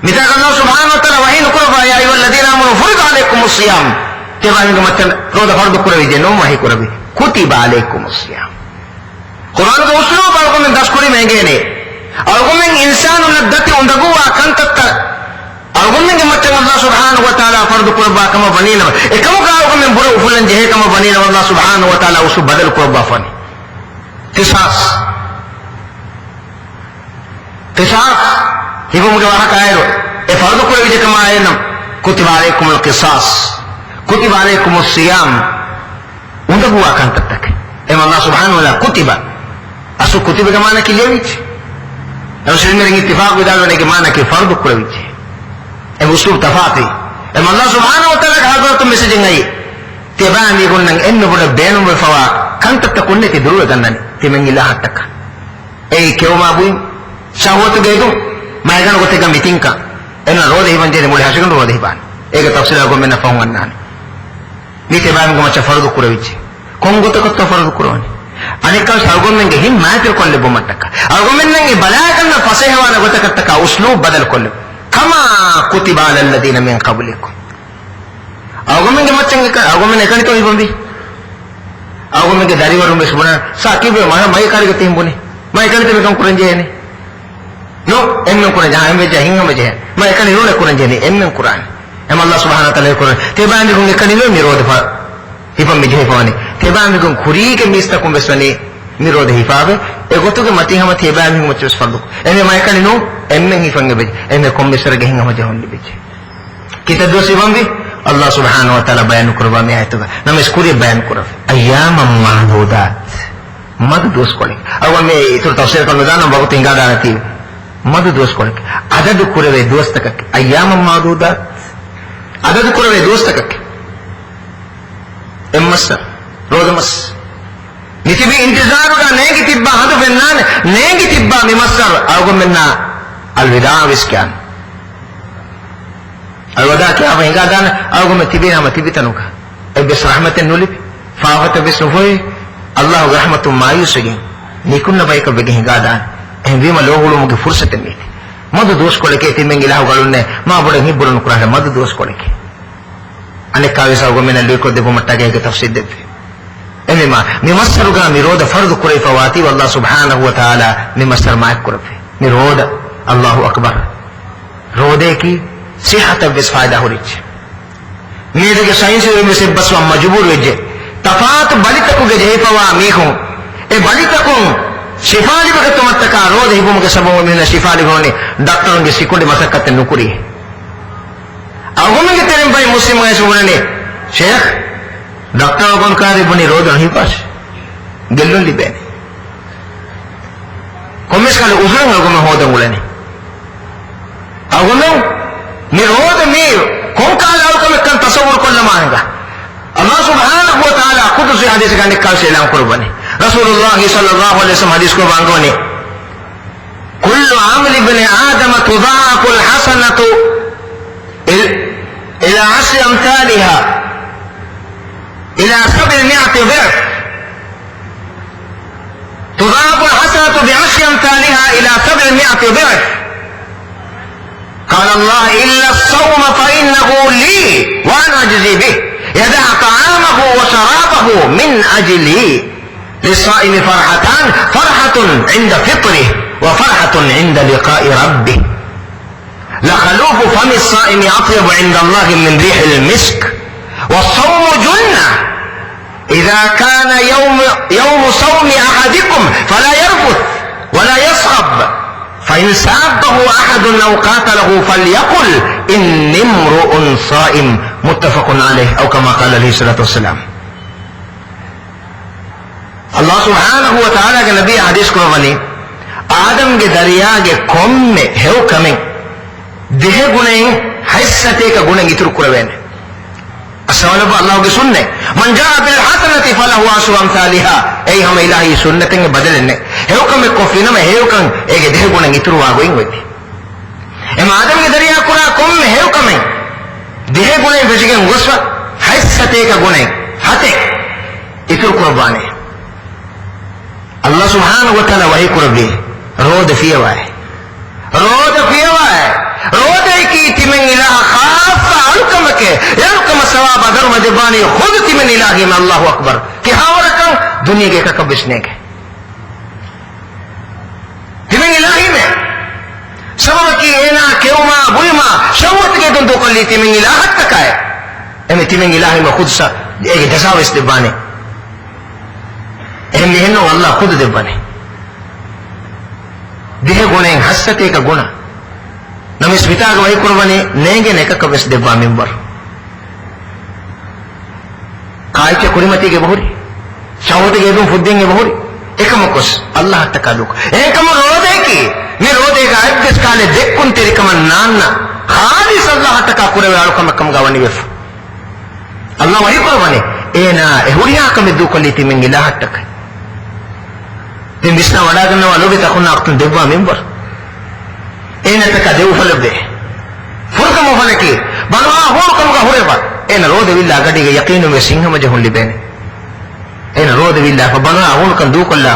मिता अल्लाह सुब्हानहु व तआला वही नुकुरबा या अय्युहल्लज़ीना आमनु फरिद अलैकुमुस सियाम तेबान के मत रोद फर्द कुरै जे नो माही कुरबी कुतिबा अलैकुमुस सियाम कुरान के उसलूब अगो में 10 कुरी महंगे ने argumen insanu laddati undaguwa kantatta argumen ke macam Allah subhanahu wa taala fardu qurba kama banina e kama ka argumen buru ufulan jehe kama banina Allah subhanahu wa taala usu badal qurba fani qisas ibu muda wa kairo e fardu qurba je kama ayinam kutiba alaykum alqisas kutiba alaykum as-siyam undaguwa kantatta e Allah subhanahu wa taala kutiba asu kutiba ke mana ki lewich المسلمين اتفاق بدالو نے کہ معنی کہ فرض قروی ہے ام اسلوب تفاتی ام اللہ سبحانہ وتعالی کا حضرت میسج نگئی تبان يقول نن ان بڑا بینم فوا کنت تکون تی درو گنن تمن الہ تک اے کیو ما بو شاوت گیدو ما گن کو تک میٹنگ کا ان رو دے بنجے مولے ہاشگن رو دے بان ایک تفسیر کو میں نہ فہم نہ نی تبان کو مچ فرض قروی ہے کون کو تک فرض قروی ಅನೇಕ argument hin matter kolle bomattaka argument nange balaganna fasehawana gotakattaka uslub badal kolle kama kutiba alal ladina min qablikum argument ge machange ka argument ekani to ibombi argument ge dari warum besbona sakibe mana mai karige timbone mai ekani te kam kuran jene no emmen kuran jahan me jahin me je mai ekani no kuran jene emmen kuran em Allah subhanahu wa taala kuran te bandi gun ekani no nirodha fa ifam me je fawani تبامي كون خوري کے میستا کو بسنی میرو دے حفاظ اگوتو کے متی ہم تبامي کو مچس فرض اے میں کنے نو ایم ہی فنگ بج اے میں کوم بسر گہن ہم جہون دی بج کیتا دو سی بامبی اللہ سبحانہ و تعالی بیان کروا میں ایت نم اس کوری بیان کرف ایام معدودات مد دوس کولے او میں تو تفسیر کرنا جانا بہت انگا دانتی مد دوس کولے عدد کرے دوست تک ایام معدودات عدد کرے دوست تک امسر روزمس نتبي انتظارنا نيجي تبا هذا فنان نيجي تبا ممسر أقول منا الوداع ويسكان الوداع كيا فين قادنا أقول من تبي هم تبي تنوكا بس رحمة النولي فاوت بس نفوي الله رحمة ما يسجين نيكون بايك بيجي قادان هم بيما لوهولو مك فرصة تنيت ما دوس كولك تيمين إله قالون ما بدهم يبرون كراه ما دوس كولك أنا كاويس أقول من اللي كده بمتاجه كتفسير ده انما ممسر کا میرود فرض کرے فواتی والله سبحانه وتعالى ممسر ما کرے میرود اللہ اکبر رودے کی صحت بس فائدہ ہو رہی میرے کے سائنس میں سے بس مجبور وجے تفات بلی تک گجے فوا میکھوں اے بلی تک شفا لی بغت متکا رود ہی بم کے سبب میں شفا لی ہونے ڈاکٹروں کے سیکونڈ مسکت نکری اگوں میں تیرے بھائی مسلم ہے سونے شیخ डॉक्टर कौन कहा रे बनी रोद नहीं पास गिल्लो लिबे कमिस का उफरंग लोगों में होता बोले नहीं अगुन मी रोद मी कौन कहा लाओ कम कन तस्वीर को लमाएगा अल्लाह सुब्हानहु व तआला खुद से हदीस का निकाल से ऐलान करो बने रसूलुल्लाह सल्लल्लाहु अलैहि वसल्लम हदीस को बांगो ने कुल्लु अमल इब्न आदम तुदाअफु अलहसनतु इला 10 अमथालिहा إلى 700 ضعف تضاعف الحسنة ب10 أمثالها ضعف. قال الله إلا الصوم فإنه لي وأنا أجزي به يدع طعامه وشرابه من أجلي. للصائم فرحتان فرحة عند فطره وفرحة عند لقاء ربه. لخلوف فم الصائم أطيب عند الله من ريح المسك. والصوم جنة إذا كان يوم صوم أحدكم فلا يرفث ولا يصخب فإن سابه أحد أو قاتله فليقل إني امرؤ صائم. متفق عليه أو كما قال عليه الصلاة والسلام. अल्लाह सुब्हानहु व तआला के नबी हदीस को बने आदम के दरिया के कौम में हेव कमें देह गुणे हैसते का गुणे इतरु कुरवेने असवालब अल्लाह के सुनने मन जा बिल हसनति फलहु अशरु अमसालिहा. ए हम इलाही सुन्नतें के बदलने हेव कमें कोफिना में हेव कं एक देह गुणे इतरु आगोइंग होती. एम आदम के दरिया कुरा कौम में हेव कमें देह गुणे भेजके गुस्वा हैसते का गुणे हते इतरु कुरबाने. अल्लाह सुब्हानहु व तआला वही कुरबी रोद फियवा है रोद की तिमें इलाह खासा अलकम के अलकम सवाब अदर मजबानी खुद तिमें इलाही में अल्लाह अकबर कि हावर कम दुनिया के का बिसने के तिमें इलाही में सबब की एना केउमा बुइमा शवत के तुम तो कर ली तिमें इलाहत तक आए एमे तिमें इलाही में खुद सा एक जसाव इस दिबाने एहनो अल्लाह खुद दे बने देह गुणे हसते का गुण नमिस्मिता का वही कुर्बानी नेंगे ने का कबस देबा मिंबर काय के कुरिमती के बहुरी शावत के तुम फुद्देंगे बहुरी एकम कुस अल्लाह तकालुक एकम रोदे की मैं रोदे का अद्दस काले देखुन तेरे कम नाना खालिस अल्लाह तका कुरे वालों कम कम गावनी वेफ अल्लाह वही कुर्बानी एना एहुरिया कम दु कलीती में इलाह तक मिसना वड़ा करने वालों के तक नाख्तुन देबा मिंबर एने तक देव फल दे फुरकम फल की बनवा हो कम का होरे बा एन रोद विल्ला गडी के यकीन में सिंह में जहुन लिबेने एन रोद विल्ला को बनवा हो कम दू कल्ला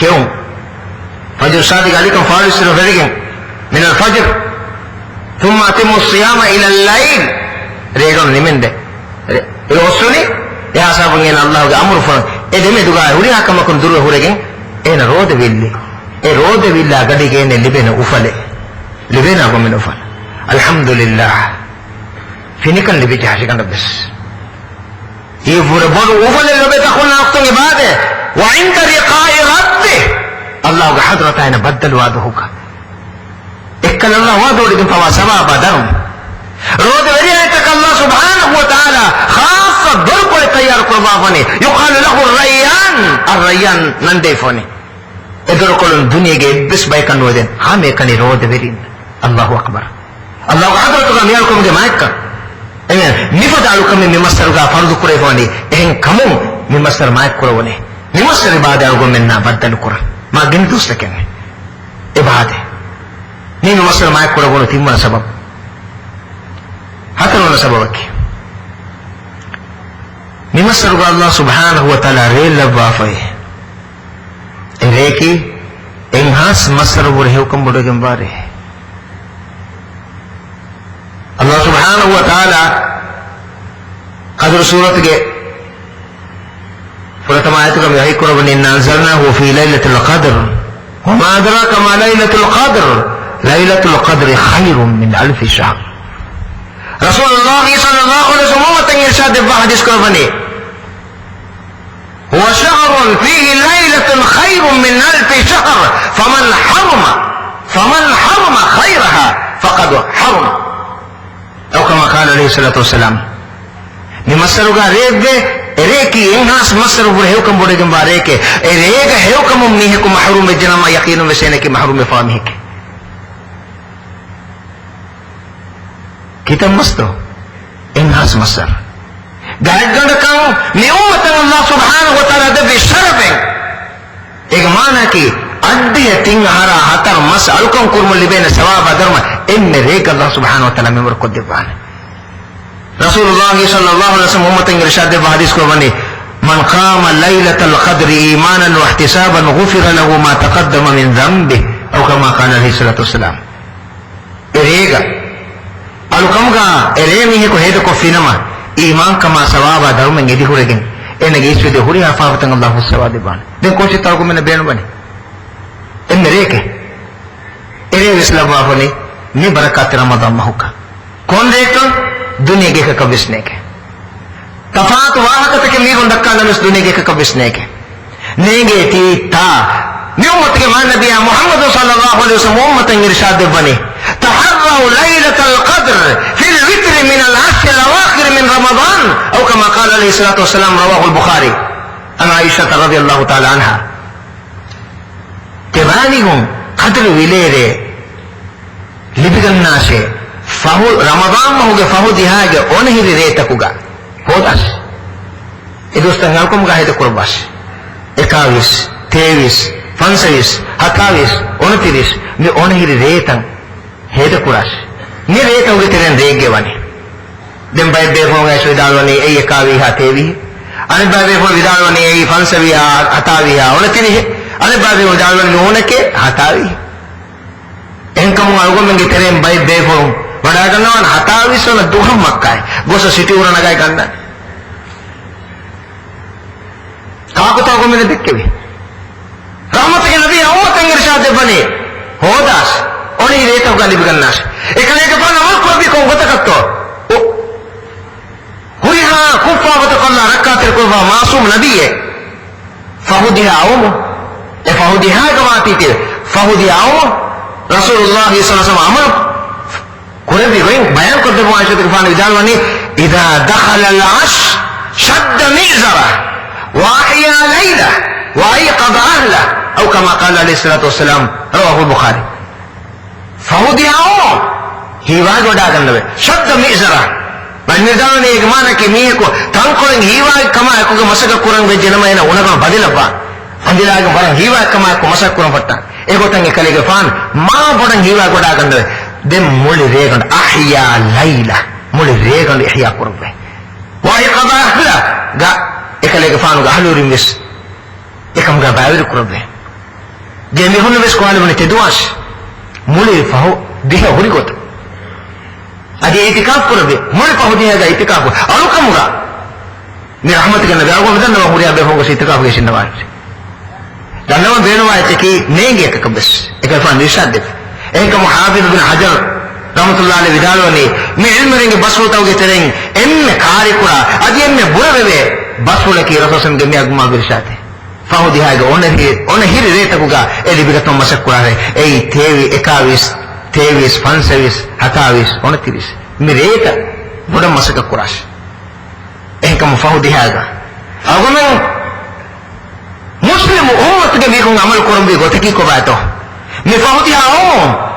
क्यों फजर सादिक अलैकुम फारिस Rafiq min al-fajr thumma atimmu as-siyama ila al-layl regon nimende e osuni ya sabun ila Allah ga amru fa e deme duga huri hakama kun duru huregen ena rode villi e rode villa gadi ke ne libena ufale libena ko min ufale alhamdulillah finikan libi jahi kan bes ye pura bodu ufale lobe ta khuna aqtung ibade wa inda liqa'i rabbih Allah ga hadrata ina badal waduka ikkal Allah wadu din fa sababa darum रोद वरिया तक अल्लाह सुब्हानहु व तआला खास दर को तैयार करवा बने युकाल लहु रय्यान और रय्यान नंदे फोने इधर को दुनिया के बिस बाय कनो देन हमें कने रोद वरिन अल्लाह अकबर अल्लाह अकबर तो मियाल को मुझे माइक कर एने निफद आलु कमे मिमस्तर का फर्ज करे फोने एन कमो मिमस्तर माइक करो ने मिमस्तर इबादत को मिन्ना बदल कर मा गिन दोस्त के इबादत नी मिमस्तर माइक करो को तिम्मा सबब हतरों सबबकी मिमस्तर को अल्लाह सुब्हानहु व तआला रे लबाफे रेकी इंहास मस्तर बुरे हुक्म बुरे गंबारे अल्लाह सुब्हानहु व तआला कदर सूरत के फुरतम आयत का यही कुरान इन्ना अंज़लनाहु फी लैलतिल क़द्र वमा अदराका मा लैलतुल क़द्र खैरुम मिन अल्फ शहर रसूलुल्लाह सल्लल्लाहु अलैहि वसल्लम ने इरशाद हदीस को बने हुआ शहरुन फीही लैलतुन खैरुम मिन अल्फ शहर फमन हरमा खैरहा फक़द हरमा औ कमा क़ाल अलैहि सल्लतु वस्सलाम निमसरुगा रेगे रेकी इंहास मसर बुरे हुक्म बुरे गंबारे के रेगा है हुक्म नी है को महरूम जनमा यकीन में सेने की महरूम फामी के kita musto enhas masar gagal kau ni'mat Allah subhanahu wa ta'ala de sharafin ek mana ki addi tingara hatar mas alkum kurmul libena sawab dharma inne rek Allah subhanahu wa ta'ala member ko diban Rasulullah sallallahu alaihi wasallam ummatin irshad de hadis ko bani man qama laylatal qadri imanan wa ihtisaban ghufira lahu ma taqaddama min dhanbi أو كما قال عليه الصلاة والسلام إريغا ألوكمغا إريمي هكو هيدكو فينما إيمان كما سوابا درومن يدي هوريغن إن جيسو دي هوري حفاظة الله السواد بان دين كوشي تاركو من بينو بني إن ريكي إريغ إسلام وافوني ني بركات رمضان مهوكا كون ريكو دنيا جيكا كبسنيكي تفاعت واحدة ميغن دكا نمس دنيا جيكا كبسنيكي نيجي تي تا نيومت کے مان نبی محمد صلی اللہ علیہ وسلم امت ارشاد بنے تحروا ليلة القدر في الوتر من العشر الاواخر من رمضان او كما قال عليه الصلاة والسلام رواه البخاري عن عائشة رضي الله تعالى عنها تبانيهم قدر ویلے لبگنا سے فہو رمضان میں ہوگے فہو دیہاگے انہی ریتکوگا ہوگاس یہ دوستان گالکم گاہے تو قرباس 21, 23, 29, 28, 29 මේ ඕනෙහිරි රේතන් හේද කුරාස් මේ රේත උගේ තෙරෙන් රේග්ගවනි දැන් බයිබේ ෆෝන් ඇස් විදාලවනි ඒ 21 27 අනිත් බයිබේ ෆෝන් විදාලවනි ඒ 29 28 29 අනිත් බයිබේ විදාලවනි ඕනකේ 27 එන්කම අල්ගොමගේ තෙරෙන් බයිබේ ෆෝන් වඩා ගන්නවා 27 වල දුහම්මක්කයි ගොස සිටි උරණ ගයි ගන්න කාකතව කොමෙද දෙක්කේ रहमत के नबी उम्मत इरशाद बने होदास और ये रेत होगा लिबगन्नास एकले के पान अमल को भी को होता कत्तो हुई हां कुफा वत कल्ला रक्का तेरे को मासूम नबी है फहुदिहा उम ए फहुदिहा गवाती थे फहुदिहा उम रसूलुल्लाह सल्लल्लाहु अलैहि वसल्लम अमल कोई भी वही बयान कर दे आयशा के पान विदाल वनी इदा दखल al-ash shadda mizara wa ahya layla وأيقظ أهله أو كما قال عليه الصلاة والسلام رواه البخاري فهديعوا هيواج وداعن لبه شد مئزرة بنيدان ने एक माना कि मीह को तंकों हिवाज कमा को मसक कुरंग बेचे न मैंने उनका बदल पा अंदिला के बरं हिवाज कमा को मसक कुरंग पट्टा एको तंगे कले के फान मां बड़न हिवाज وداعن लबे दे मुली रेगन अहिया लैला मुली रेगन अहिया कुरंग बे وأيقظ أهله गा एकले के फान गाहलू रिमिस एकम ga baawir kurbe je mi hunne bes kwale mone teduas mule faho diha huri got adi itikaf kurbe mule faho diha ga itikaf alukam ga ni rahmat ke nabi ago medan no huri abe ho go itikaf ge sinna wa dannawa beenwa etiki nenge ekak bes ekal fan irshad def enka muhafiz ibn hajar rahmatullah alayhi vidalwani me ilmu renge baswota ge tereng emme kari kura adi emme burave baswole ki rasul ge me agma irshad فهوديها اونهي ريتكوغا ادي بيغتو مسكوره اي تيوي 21 23 25 28 29 ميريتا بودا مسك كوراش انكم فهوديها اغمن مسلم امه تجيكم عمل قرب بيغوتكي كوباتو مي فهوديها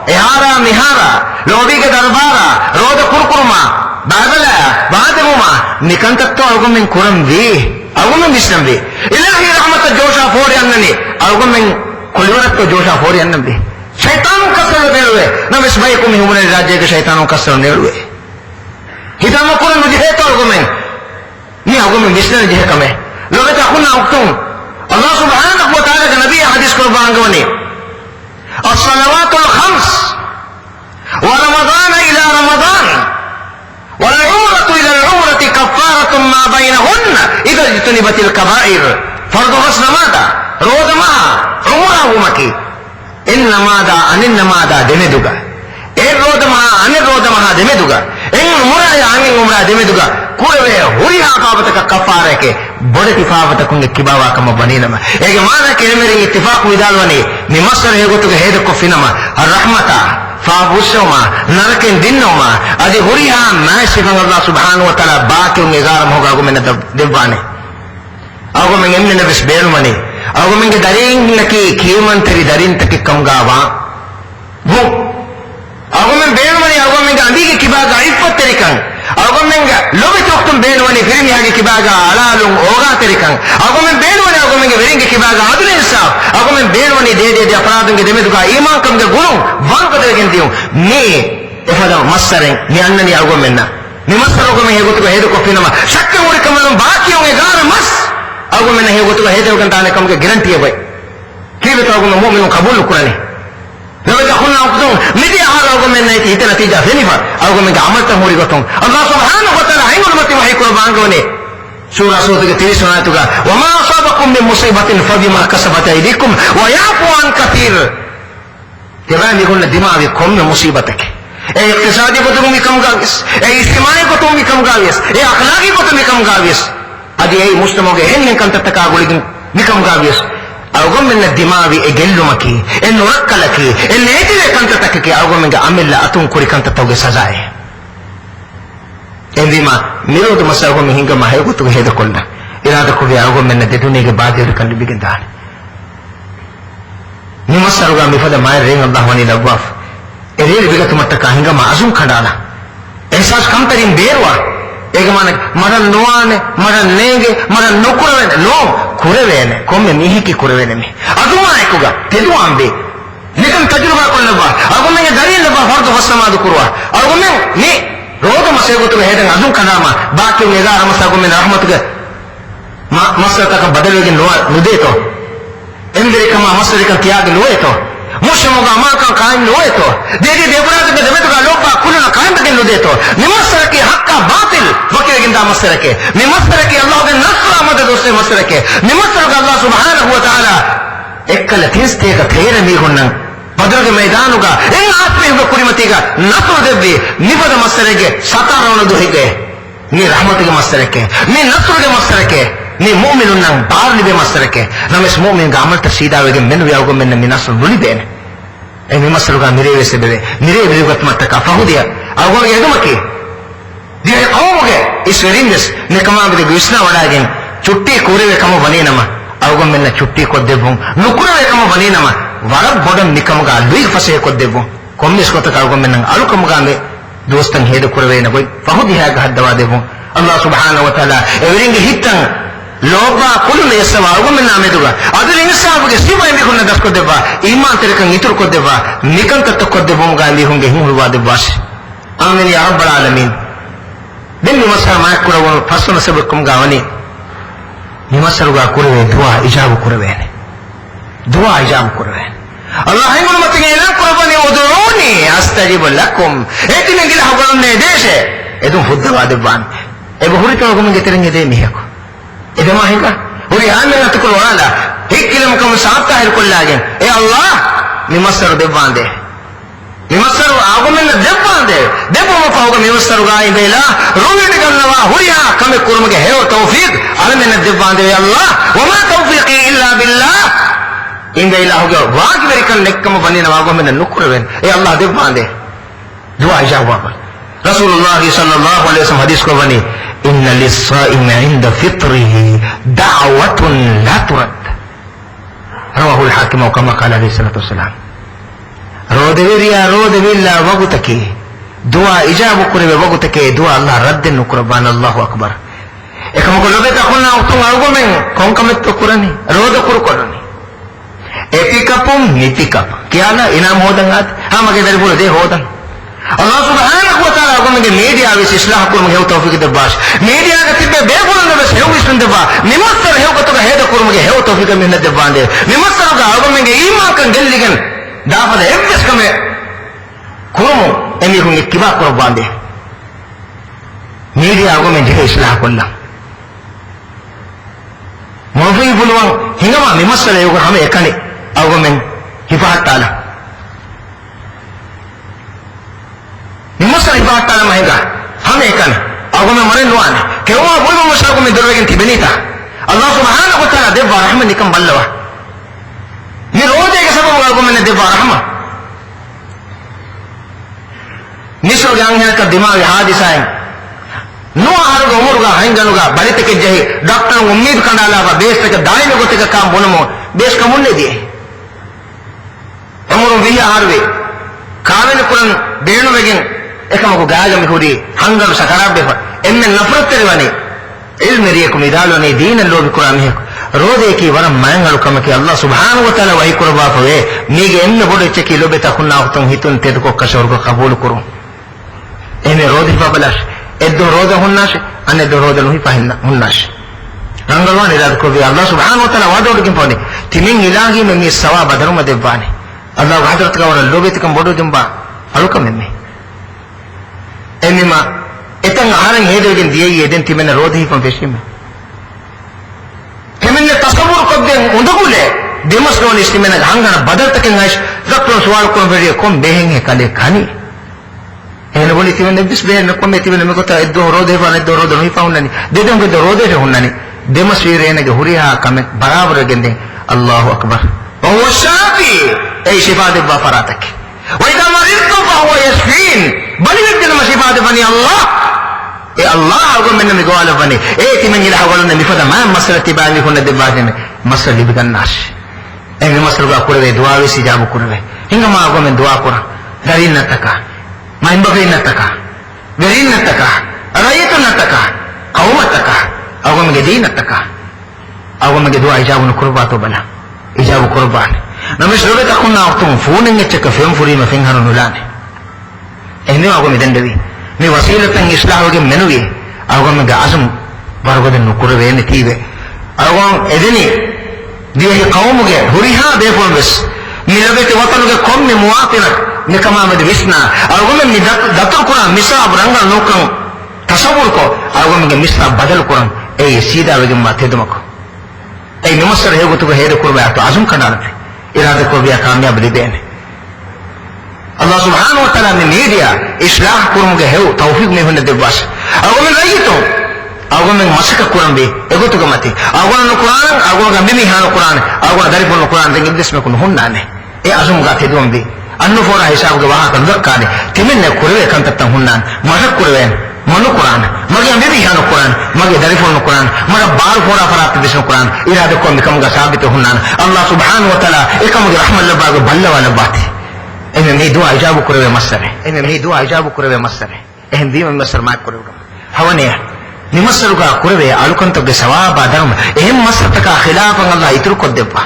اهارا ميهارا لوبي کے دربارا رود كركرما بابلا بادمما نكنتتو اغمن قرم وي أقوم بسنبه إلهي رحمة جوشا فوري أنني أقوم من كل ورد جوشا فوري أنني شيطان كسر نيروه نمس بايكم همان الراجع کے شيطان كسر نيروه هذا ما كون مجھے تو أقوم من ني أقوم من بسنبه جه كمه لو بتأخذنا أكتم الله سبحانه وتعالى كنبي حديث قربان قوني الصلوات الخمس ورمضان إلى رمضان والعمرة إلى العمرة كفارة ما بينهن إذا اجتنبت الكبائر فرض غسل ماذا روض ما عمره مكي إن ماذا أن ماذا دمدوغا إن روض ما أن روض ما دمدوغا إن عمره أن عمره دمدوغا كوي هوري عقابتك كفارة के बड़े तिफावत कुंगे किबावा कम बनीनमा एक माना के मेरे इत्तिफाक विदालवनी निमसर है गो तो हेद को फिनमा रहमता फाबुसोमा नरकें दिनोमा अदि हुरिया मैं सिफंग अल्लाह सुब्हानहु व तआला बाके उंगे गारम होगा को मैंने देवाने आगो मैं एमने नबस बेरु मनी आगो मैं के दरिंग नकी कीमन तेरी दरिन तक कम गावा वो आगो मैं बेरु मनी आगो मैं अंदी के किबागा इफ्फत तरीकन आगो मैं लोबे तोक्तम बेरु मनी फिर मी आगे किबागा अलालुं ओगा तरीकन आगो मैं बेरु मनी आगो मैं वेरिंग के किबागा अदुल इंसाफ आगो मैं बेरु मनी दे अपराधों के देमे दुका ईमान कम के गुरु वांग को देगन दियो ने एफदा मसरे नि अन्ननी आगो मेन्ना नि मसरो को मैं हेगो तो हेदो को फिनमा शक्के उड़ कमल बाकी होंगे गार मस आगो मैं हेगो तो हेदो गन ताने कम के गारंटी है भाई कि तो आगो मैं मोमिन कबूल कुरानी ite natija fenifa algo men amalta mori goton Allah subhanahu wa ta'ala haingol mati wahi ko bangone surah surat 39 tuga wa ma asabakum min musibatin fa bima kasabat aydikum wa ya'fu an kathir tebani gonne dimaagi komme musibatake e iqtisadi ko tum kam gavis e ijtimai ko tum kam gavis e akhlaqi ko tum kam gavis adi ei muslimoge hennen kanta taka goligin mikam gavis algo men dimaagi e gellumaki e nurakkalaki e needile kanta takake algo men ga amilla atun kuri kanta tawge sazae endima mirodu masago men hinga mahe gutu heda kolla irada ko be algo men de dunige baadiru kan bigin daan ni masaruga mi fada mai ring Allah wani labaf erele bigatu matta ka hinga ma azum khandala ehsas kam tarin berwa ege man mara noane mara nege mara nokurave no kurevene komme mihiki kurevene me aduma ekuga tedu ambe nikam tajruba kollaba agumen darin laba fardu hasamadu kurwa agumen ni rodo masegutu hedan azum kanama baaki nega ramasagumen rahmatuga masata ka badalwege no nudeto endere kama masari ka tiage loeto mushamoga amaka kaim loeto dege debrada ke debetuga loba kuluna kaim ke lodeto nimasarake hakka batil fakire ginda masarake nimasarake Allah ge nasra amade doste masarake nimasarake Allah subhanahu wa ta'ala ekkala tinste ka there mi honnan badrge maidanuga en atme ga kurimatiga nasra devvi nifada masarake satarona duhige ni rahmatige masarake ni nasruge masarake ni mu'minun nang barli be masarake namis mu'min ga amal tasida wege men wiyago men minasr nuli bene e mi masruga mirewe sebebe mirewe gat mataka fahudiya ago yedumaki die qawmuge iswerindes ne kama be gusna wadagen chutti kurewe kama banenama ago men chutti ko debun nukurewe kama banenama warab bodam nikam ga lui fase ko debun kommis ko ta ago men alukam ga me dostan hedu kurewe na boy fahudiya ga hadwa debun Allah subhanahu wa ta'ala everinge hitan loba kullu yasawa agumen nameduga adul insabuge sibay mi kunna das ko deba iman terekan itur ko deba nikan tat ko debum gali hunge himulwa debas amin ya rabbal alamin bin masama kurawo fasuna sabakum gawani ni masaruga kurwe dua ijabu kurwe Allah haymul matige ila qurbani uduruni astajib lakum etine gila hagonne deshe edum fudda deban e buhuri to gumen geterenge de mihako edema hinga uri amena tukul wala hikkilam kam saatta hir kullagen e Allah nimasar debande nimasar agumen debande debmo fawga nimasar ga indela ruwini gannawa huriya kame kurumge heyo tawfiq alamen debande e Allah wama tawfiqi illa billah inda ilahuga waagi verikan nekkam banina wagumen nukurwen e Allah debande dua jawab Rasulullah sallallahu alaihi wasallam hadis ko bani inna lis-sa'imi 'inda fitrihi da'watun la turad rawahu al-hakim wa kama qala alayhi salatu wassalam rodevilla wagutake dua ijabu kurebe wagutake dua Allah radden nukurban Allahu akbar ekam ko lobe ta khona utun argumen kon kamet to kurani rodo kurkolani etikapum nitikap kiana inam hodangat hamage dari bolo de hodan Allah subhanahu wa ta'ala agumen media vis islah kurm hew tawfiq de bash media ga tibbe begulan de hew isun de ba nimasar hew ko to heda kurm ge hew tawfiq min de bande nimasar ga agumen ge iman kan gelligen dafada ebbes kame kurm emi ko kiba ko bande media agumen ge islah kulla mofi bulwan hingama nimasar hew ko hame ekane agumen hifahat taala nimasar ibadat taala mahenga hame kan agumen mare nuane kewa bolmo musago me dorwegen tibenita Allah subhanahu wa ta'ala debba rahman nikam ballawa ni roje ke sababu agumen debba rahman niso yang ka dimag hadisa hai no haruga umuruga hainganuga balite ke jahi doctor ummid kandala ba bes ke daine gote ka kam bonomo bes kamunne die umuru viya harwe kawen kuran beenu wegen ekamago gaaga mi hudi hangam sakarabbe emme nafrat terwani ilmi riyakum idalone deenan lobi kuran he rode ki waram mayangalu kamaki Allah subhanahu wa ta'ala wahi kurba fave mige emme bode cheki lobe ta kunna utun hitun ted ko kashor ko qabul kuru ene rode babalash eddo rode hunnash ane do rode lohi pahinna hunnash rangalwan irad ko bi Allah subhanahu wa ta'ala wado kin pone timin ilahi me mi sawa badaruma devane Allah hadrat ka wala lobe tikam bodo jumba alukam me enima etang aharan hedegen diye eden timena rodhi pam veshime temenne tasawwur kodden undugule demas non istimena hangana badal taken aish zakro swal kon veri kom behen he kale khani ene boli timenne bis behen kom timenne me kota eddo rodhe pan eddo rodhe hi paunani dedem ke rodhe he hunnani demas virene ge huriha kame barabar gende Allahu akbar wa huwa shafi ay shifade ba faratak wa idha maridtu fa huwa yashfin bali yedna shifade bani Allah e Allah ago menne me goala bani e timen ila hawalna mifada ma masalati bani hunna de badene masali bigannash e me masalu ga kurave dua wisi jabu kurave hinga ma ago men dua kura darinna taka ma imbaga inna taka verinna taka rayatuna taka qawma taka ago me gedina taka ago me dua ijabu kurbato bala ijabu kurban namis robe takuna aktum phone nge ka fem furi ma fin harunu lane ene ago me dendevi me wasilatan islahoge menuwi ago me azum bargoden nukurave ne tive ago edeni diye qawmuge huriha defon bes milabete watanuge komme muwatina nikamamade visna ago me datur kuran misab rangal nokam tasawwur ko ago me misab badal kuran e sida wege matedumako ei namaskar hegotuge hede kurba ato azum kanalate irada ko biya kamyab dibene Allah subhanahu wa ta'ala ne media islah kurumuge heu tawfiq me hunde debas ago me rayito ago me masaka kurambe egotuge mate ago no Quran ago ga mimi hano Quran ago dari pon Quran de iblis me kun hunnane e azum ga te dombe annu fora hisab ge waha kan zakkane timinne kurwe kan tattan hunnan masak kurwen manu Quran mage mimi hano Quran mage dari pon Quran maga bar fora farat bisno Quran irada ko mi kam ga sabit hunnan Allah subhanahu wa ta'ala ekam ge rahmal bago balla wala bati ene me dua ijabu kurwe masare ene me dua ijabu kurwe masare ehem dima masar ma kurwe hawane ni masar ga kurwe alukanto ge sawaba dharma ehem masar taka khilafan Allah itru ko debba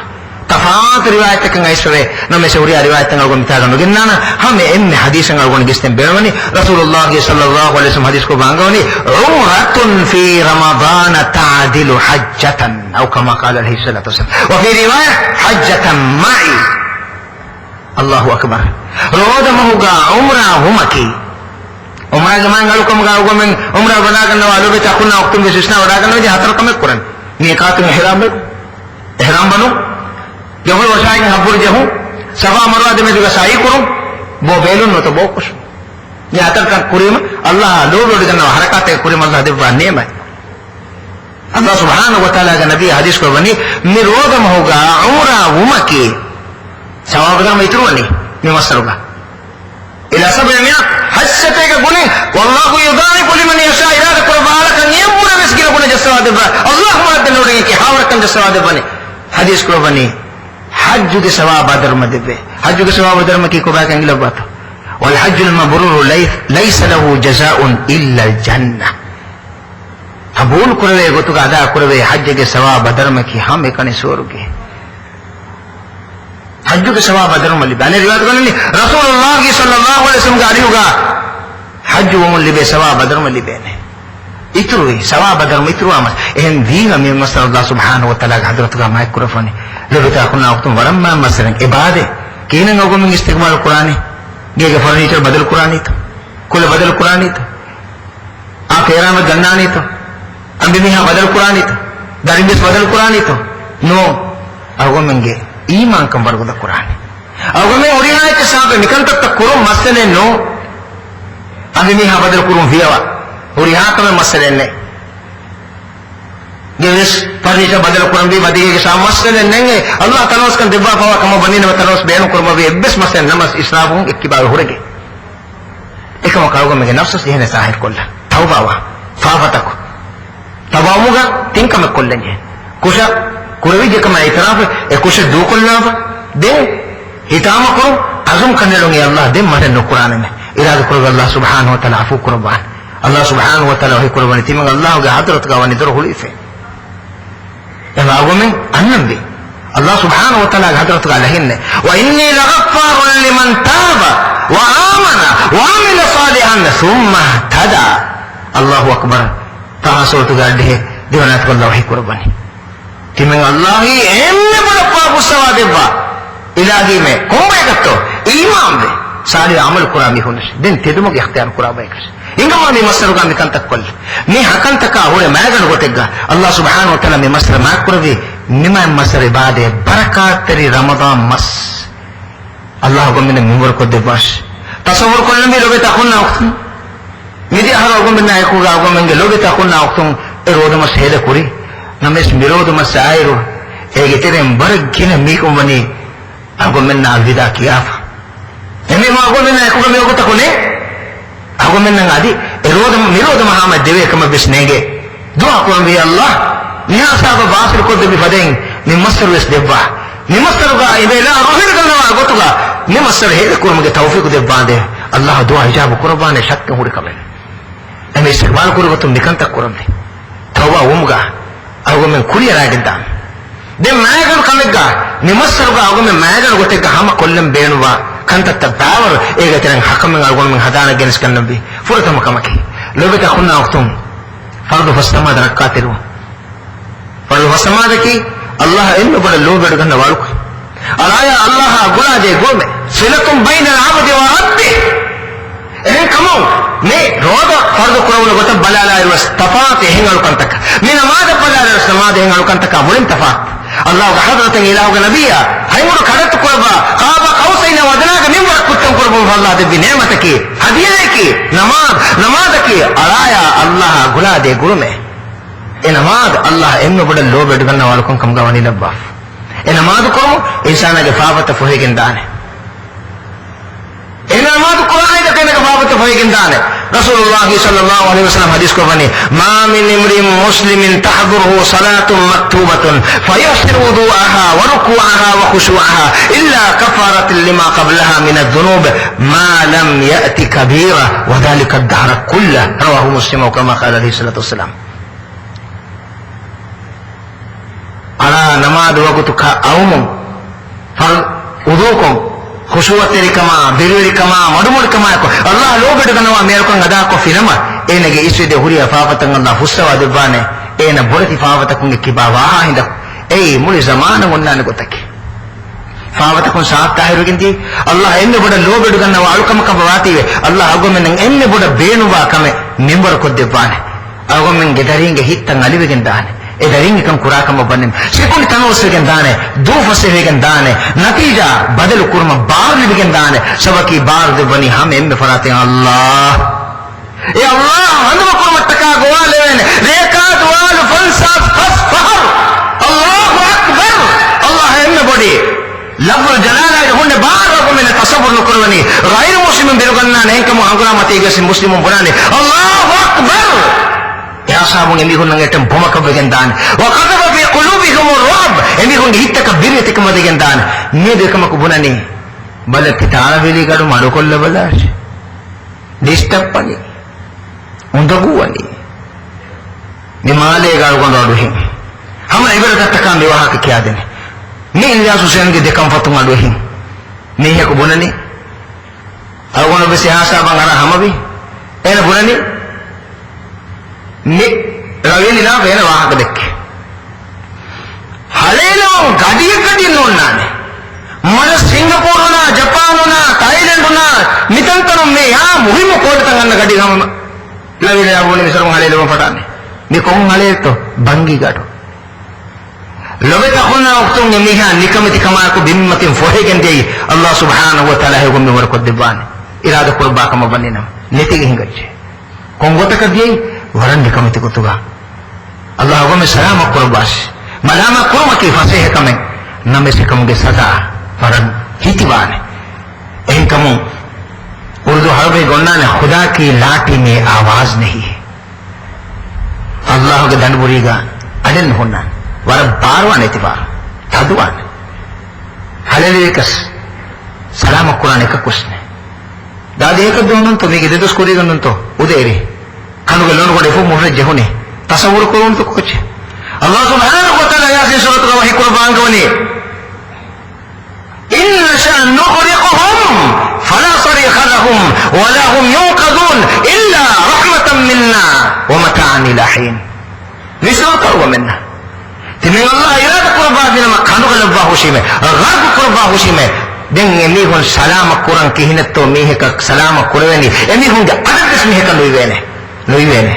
tafat riwayat kan aiswe name se uri riwayat kan algon mitaga no gennana hame emme hadisan algon gisten berwani Rasulullah sallallahu alaihi wasallam hadis ko bangawani umratun fi ramadan ta'dilu hajjatan aw kama qala alaihi salatu wasallam wa fi riwayah hajjatan ma'i Allahu akbar roda mahuga umra humaki umra zaman galu kam ga ugo men umra bana kan walu be takuna waktum be sisna wada kan je hatar kam kuran ni ka tu ihram banu jehul wasai habur jehu safa marwa de me juga sai kurum bo belun no to bo kus ni hatar kan kurim Allah lo lo de na harakate kurim Allah de ba nema Allah subhanahu wa ta'ala ga nabi hadis ko bani ni roda mahuga umra humaki sawabga maitruni mi masaruga ila sab'ina hasatega gune wallahu yudhaifu liman yasha irada qurbala kan yemura miskin gune jasawade ba Allah muadden nodege ki hawra kan jasawade bani hadis ko bani hajj ge sawab dharma debe hajj ge sawab dharma ki ko ba kan gilabata wal hajj al mabrur laysa lahu jazaa'un illa al jannah abul kurwe gotu ga ada kurwe hajj ge sawab dharma ki ham ekane surge हज के सवाब अदर मल्ली बाने रिवायत करने रसूलुल्लाह सल्लल्लाहु अलैहि वसल्लम गाड़ी होगा हज वो मल्ली बे सवाब अदर मल्ली बेने इतरू सवाब अदर इतरू आमस एहन दीन में मसल अल्लाह सुब्हानहु व तआला हजरत का माइक्रोफोन लबता कुना वक्त वरम्मा मसलन इबादत केने गो में इस्तेमाल कुरानी ये फर्नीचर बदल कुरानी तो कुल बदल कुरानी तो आ फेरा में गन्नानी तो अंबी में बदल कुरानी तो दरिंबिस बदल कुरानी तो नो अगो मंगे iman kan bargoda Quran agome oriha ke sabe nikan tak kurum masale no andi mi ha badal kurum viawa oriha ka masale ne geus parisa badal kurum bi badige ke sa masale ne Allah tanos kan debba pawa kama banina tanos beenu kurma bi bes masale namas israfun ikkibar horege ekama kawo me nafsus dihne sahib kolla tauba wa fafatako tabamuga tinkama kollenje kusha कुरवी जे कमा इतराफ ए कुछ दो कुलनाफ दे हिताम करो अज़म करने लोगे अल्लाह दे मारे नो कुरान में इरादा करो अल्लाह सुब्हानहु व तआला अफू कुर्बान अल्लाह सुब्हानहु व तआला ही कुर्बान तिमग अल्लाह के हजरत का वनी दर हुलीफे ए मागो में अन्नम दे अल्लाह सुब्हानहु व तआला हजरत का लहिन ने व इन्नी लगफ़ारुन लिमन ताबा व आमना व अमिल सालिहान सुम्मा तदा अल्लाहु अकबर तासो तो गाडे देवनाथ को अल्लाह ही कुर्बानी तिमंग अल्लाह ही एम्मे बड़ा पाप सवा देवा इलाही में कोमे कतो ईमान दे salih amal kurami hunas den tedumage ikhtiyar kuraba ekas ingama me masru ga mikan takkol me hakan taka hore magan gotegga Allah subhanahu wa taala me masra ma kurave nima masre baade barakat teri ramadan mas Allah gomine mumur ko debas tasawwur kolna me lobe takunna oktun midi ahara gomine ay ko ga gomenge lobe takunna oktun e roda mas hele kuri names miroda mas ayro ege terem baragina mi ko mani agomenne alvida kiyafa emi ma agomenne ko me ko takune agomenne ngadi eroda miroda muhammad deve kama bisnege dua ko bi Allah niya saba basir ko debi faden ni masar wes debba ni masar ga ibela rohir kana gotuga ni masar he ko mage tawfiq debba de Allah dua hijab qurbane shak huri kamen emi istiqbal ko gotum nikanta kurande tawba umga agomen kuriya raginda de magan kamegga ni masar ga agomen magan gotega hama kollem beenuwa kanta tabawar ega terang hakamen agomen hadana gens kannabi furata makamaki lobeta khunna waqtum fardu fastamad rakatiru fardu fastamad ki Allah inna bada lobedu ganna waluko alaya Allah gula de gome silatum bainal abdi wa rabbi en kamo ne roda fardu kurawna gotam balala irwas tafat hengal kantaka min amada balala samad hengal kantaka mulin tafat Allah ga hadrata ilahu nabiyya haymuru kadat kurba qaba qausaina wadnaga min wa kutam kurbu Allah de ni'mataki hadiyaki namazaki alaya Allah gula de gurume enamad Allah ennu bada lobedu ganna walukon kamga wani labba enamad ko insana ge faafata fuhegen dane enamad qur'an de kene ge faafata fuhegen dane Rasulullah sallallahu alaihi wasallam hadis ko bani ma min imrin muslimin tahduruhu salatun maktubatun fayahsir wudu'aha wa ruku'aha wa khushu'aha illa kafaratun lima qablaha min adh-dhunub ma lam ya'ti kabira wa dhalika ad-dahr kullahu rawahu muslim kama qala alaihi salatu wassalam ala namaz wagutu ka awmum fal wudu'kum khushuwateri kama birweri kama madumul kama ko Allah lobedu ganawa merko ngada ko finama enege iswede huriya faafatan Allah hussawa debane ena borati faafatakun kibawa hinda ei muli zamana wonnane gotake faafatakun saat tahirugindi Allah enne boda lobedu ganawa alukam kabawatiwe Allah agomen enne boda beenuwa kame member ko debane agomen gedaringe hittan aliwegen dane edaringe kan kurakama bannen sekund tanosegen dane do fasegen dane natija badal kurma baar ligen dane sabaki baar de bani ham emme farate Allah e Allah hanuma kurma taka goalen rekat wal fansaf fasfahar Allahu akbar Allah emme bodi lafzul jalala hunde baar ko men tasawwur kurwani ghair muslimin biruganna nenka mo angura mate gesi muslimun bunane Allahu akbar ya sabun emi hun nangetem bomaka begendan wa qadaba fi qulubihim ar-ra'b emi hun hittaka birete kama degendan me dekama ko bunani bala kitara veli gadu madukolla balash disturb pani undaguwani nimale garu gondo adu hin hama ibara tattaka me waha ke kya dene me Ilyas Hussain ge dekam fatu adu hin me he ko bunani agono besi hasa bangara hamabi ena bunani ne raveli na vena wahaka dekke halelo gadi nonnane mana Singapore na Japan na Thailand na mitantanu me ya muhimu kodu tanganna gadi gama lavile abone misaru halelo patane me kon haleto bangi gadu lobe takhuna waqtum miha nikamati kama ko bimmatin fohegen dei Allah subhanahu wa ta'ala he gomme war ko debane irada qurba kama banina netige hingache kongota kadiyai waran dikamati kutuga Allah gomme salama qurbas malama kurma ki fase kame name se kamuge sada waran hitibane en kamu urdu harbe gonna ne khuda ki laati में आवाज नहीं है Allah ke danburiga aden honna war barwane tibar taduan halelekas salama qur'an ek kusne dade ek donun to mege dedos kori gannun to udere kanu gelon ko defo mohre jehune tasawwur korun to kuch Allah subhanahu wa ta'ala ya surat al-wahi qurban gawani inna sha'an nughriquhum fala sarikha lahum wa lahum yunqadun illa rahmatan minna wa mata'an ila hin nisata wa minna timin Allah irada qurban dina kanu galba hushime ghab qurban hushime den emihun salama kuran kihinetto miheka salama kurweni emihunge adades miheka loiwene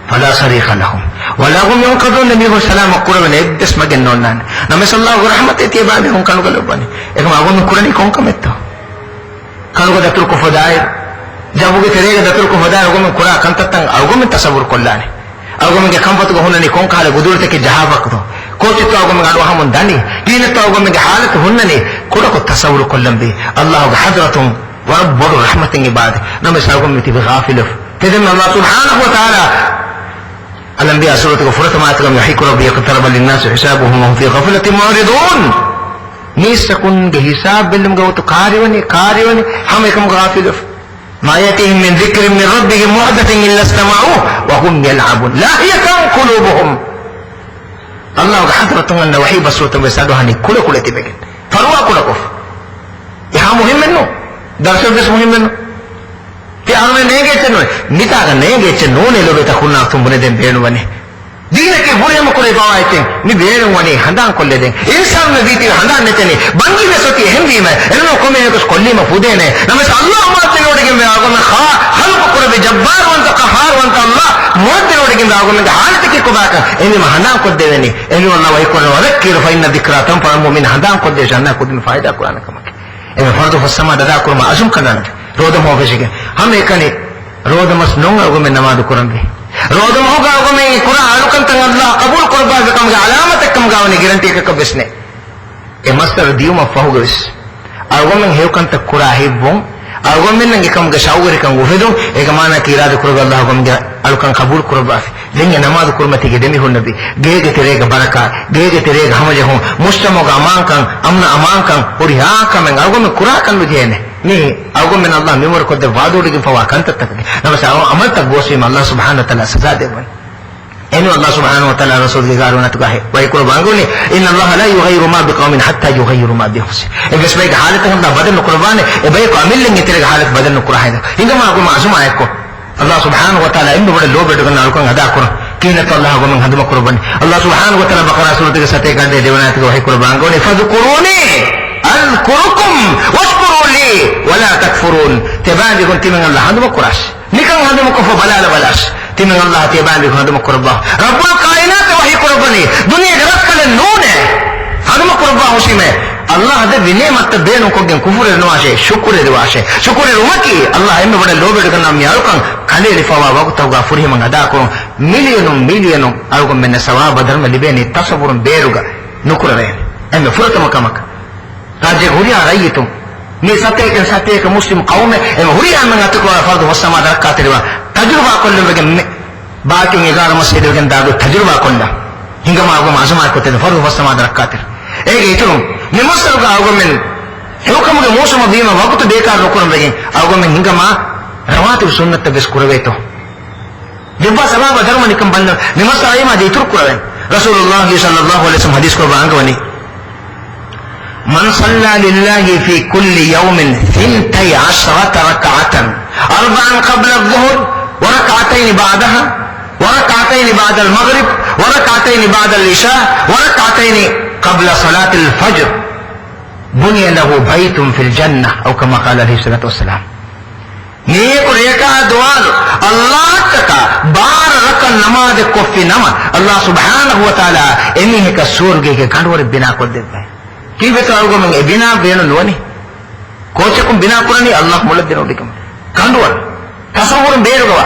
fala sarikha lahum wala hum yunqadun emihun salama kurweni eddes magen nonnan nabi sallallahu rahmate tibabe hun kanu galobani ekam agun kurani konkametto kanu datul ko fadaay jabuge terega datul ko fadaay agun kura kantatang agun tasawwur kollani agun ge kamfatu hunani konkale gudurte ke jahabakto ಕೋಚಿತ್ತು ಆಗೋಮಗೆ ಆಡುವ ಹಮನ್ ದಾನಿ ದೀನತ್ತು ಆಗೋಮಗೆ ಹಾಲತ್ತು ಹುನ್ನನೆ ಕೊಡಕು ತಸವ್ರು ಕೊಲ್ಲಂಬಿ ಅಲ್ಲಾಹು ಹಜರತು ورب رحمة عباد نمي ساقوم متي بغافلف تدم الله سبحانه وتعالى الانبياء سورة غفرت ما تقوم يحيك ربي يقترب للناس حسابهم وهم في غفلة معرضون نيسكن بحساب بلم قوت قاريوني هم يكم غافلف ما يأتيهم من ذكر من ربهم محدث إلا استمعوه وهم يلعبون لاهية قلوبهم الله حضرتهم أن وحي بسوط بسادوهاني كل تبقين فروا كل كف يها مهم منه درس بس مهم منه في أرمي نيجي تنو نتاعا نيجي تنو نلو بتكون ناقتم بندم بينو بني دينك بوري مكولي باوايتين نبينو بني هندان كل دين إنسان نبيتي هندان نتني بانجي بسوتي هم ديما إنه كم يكوس كلي مفودينه نمس الله ما تنودي كم يأقوم خلق كل بجبار وانت قهار وانت الله ما تنودي كم يأقوم حالتك كباكا إني ما هندان كل ديني إني والله ويكون وذكر فإن ذكرى تنفع المؤمن هندان كل دين جانا كل فائدة قرآن كمك إذا فرض فالسماء ددا كرما أجم كذا رودم هو فيشك هم يكني رودم مسنون أو من نماذج قرآن به رودم هو قاعد من قرآن على كم تنگ الله قبول قربا كم علامة كم قاوني جرنتي كبسنة مستر ديوم فهوجس أو من هيو كم تقرأ هيبون أو من نعى كم كشاور كم وفيدو إكمانا كيرا قرب الله كم على كم قبول قربا لين نماذج قرما تيجي هو النبي جيجي تريك بركة جيجي تريك هم جهون مستمع أمان كان أمنا أمان كان وريها كم أو من قرآن كان بجينه ني أو من الله ميمور كده وادو لكن فواكن تتكلم نمس أو عمل تبوسي من الله سبحانه وتعالى سزا دهون إنه الله سبحانه وتعالى رسول جارنا تقاه ويقول بانغوني إن الله لا يغير ما بقوم حتى يغيروا ما بأنفسهم إذا بيك حالتهم ده بدل نقربان بيك عمل لين يترك حالك بدل نقرأ إنما أقول معصوم عليكم الله سبحانه وتعالى إنه بدل لو بدل كنا نقول هذا أقول كينة الله قوم هذا مقربان الله سبحانه وتعالى بقرأ سورة الساتة كده ديوانا تقاه يقول بانغوني فذكروني أذكركم واشكروا لي ولا تكفرون تبان يكون تمن الله هذا مقراش نكان هذا مكفر بلاش تمن الله تبان يكون هذا مقربا رب الكائنات وحي قربني دنيا جرت كله نونه هذا مقربا وشيمه الله هذا بنعمة بينه كوجن كفر نواشة شكر رومكي الله إنه بدل لو بدل كنا مياركان كله رفاوا وقت توقع فريه من هذا كون مليون أرقام من السواب بدر من لبني تصور بيروجا نكره إنه فرط مكانك راجع هوريا رايتم مي ساتيك مسلم قوم هوريا من أتقوا فرض والسماء دركات الوا تجربة كل بجن باقي نجار مسجد بجن دارو تجربة كلها هنگا ما أقوم عزم أكو تد فرض والسماء دركات إيه يتلون نمسر كا أقوم من هو كم كموسم بيما وقت بيكار ركون بجن أقوم من هنگا ما رواتب سنة تبس كرويتو جبا سبب درم نكمل بند نمسر أي ما جيتر كروين رسول الله صلى الله عليه وسلم حديث كربا عنكوني من صلى لله في كل يوم 12 ركعة 4 قبل الظهر وركعتين بعدها وركعتين بعد المغرب وركعتين بعد العشاء وركعتين قبل صلاة الفجر بني له بيت في الجنة أو كما قال عليه الصلاة والسلام نيك ريكا دوال الله تكا بار ركن نماز كفي نما الله سبحانه وتعالى إنه كسور جيك كانور بنا قد كيف تقول من بنا بين لوني كوشكم بنا قرني الله مولد دينه لكم كانور تصور بيرجوا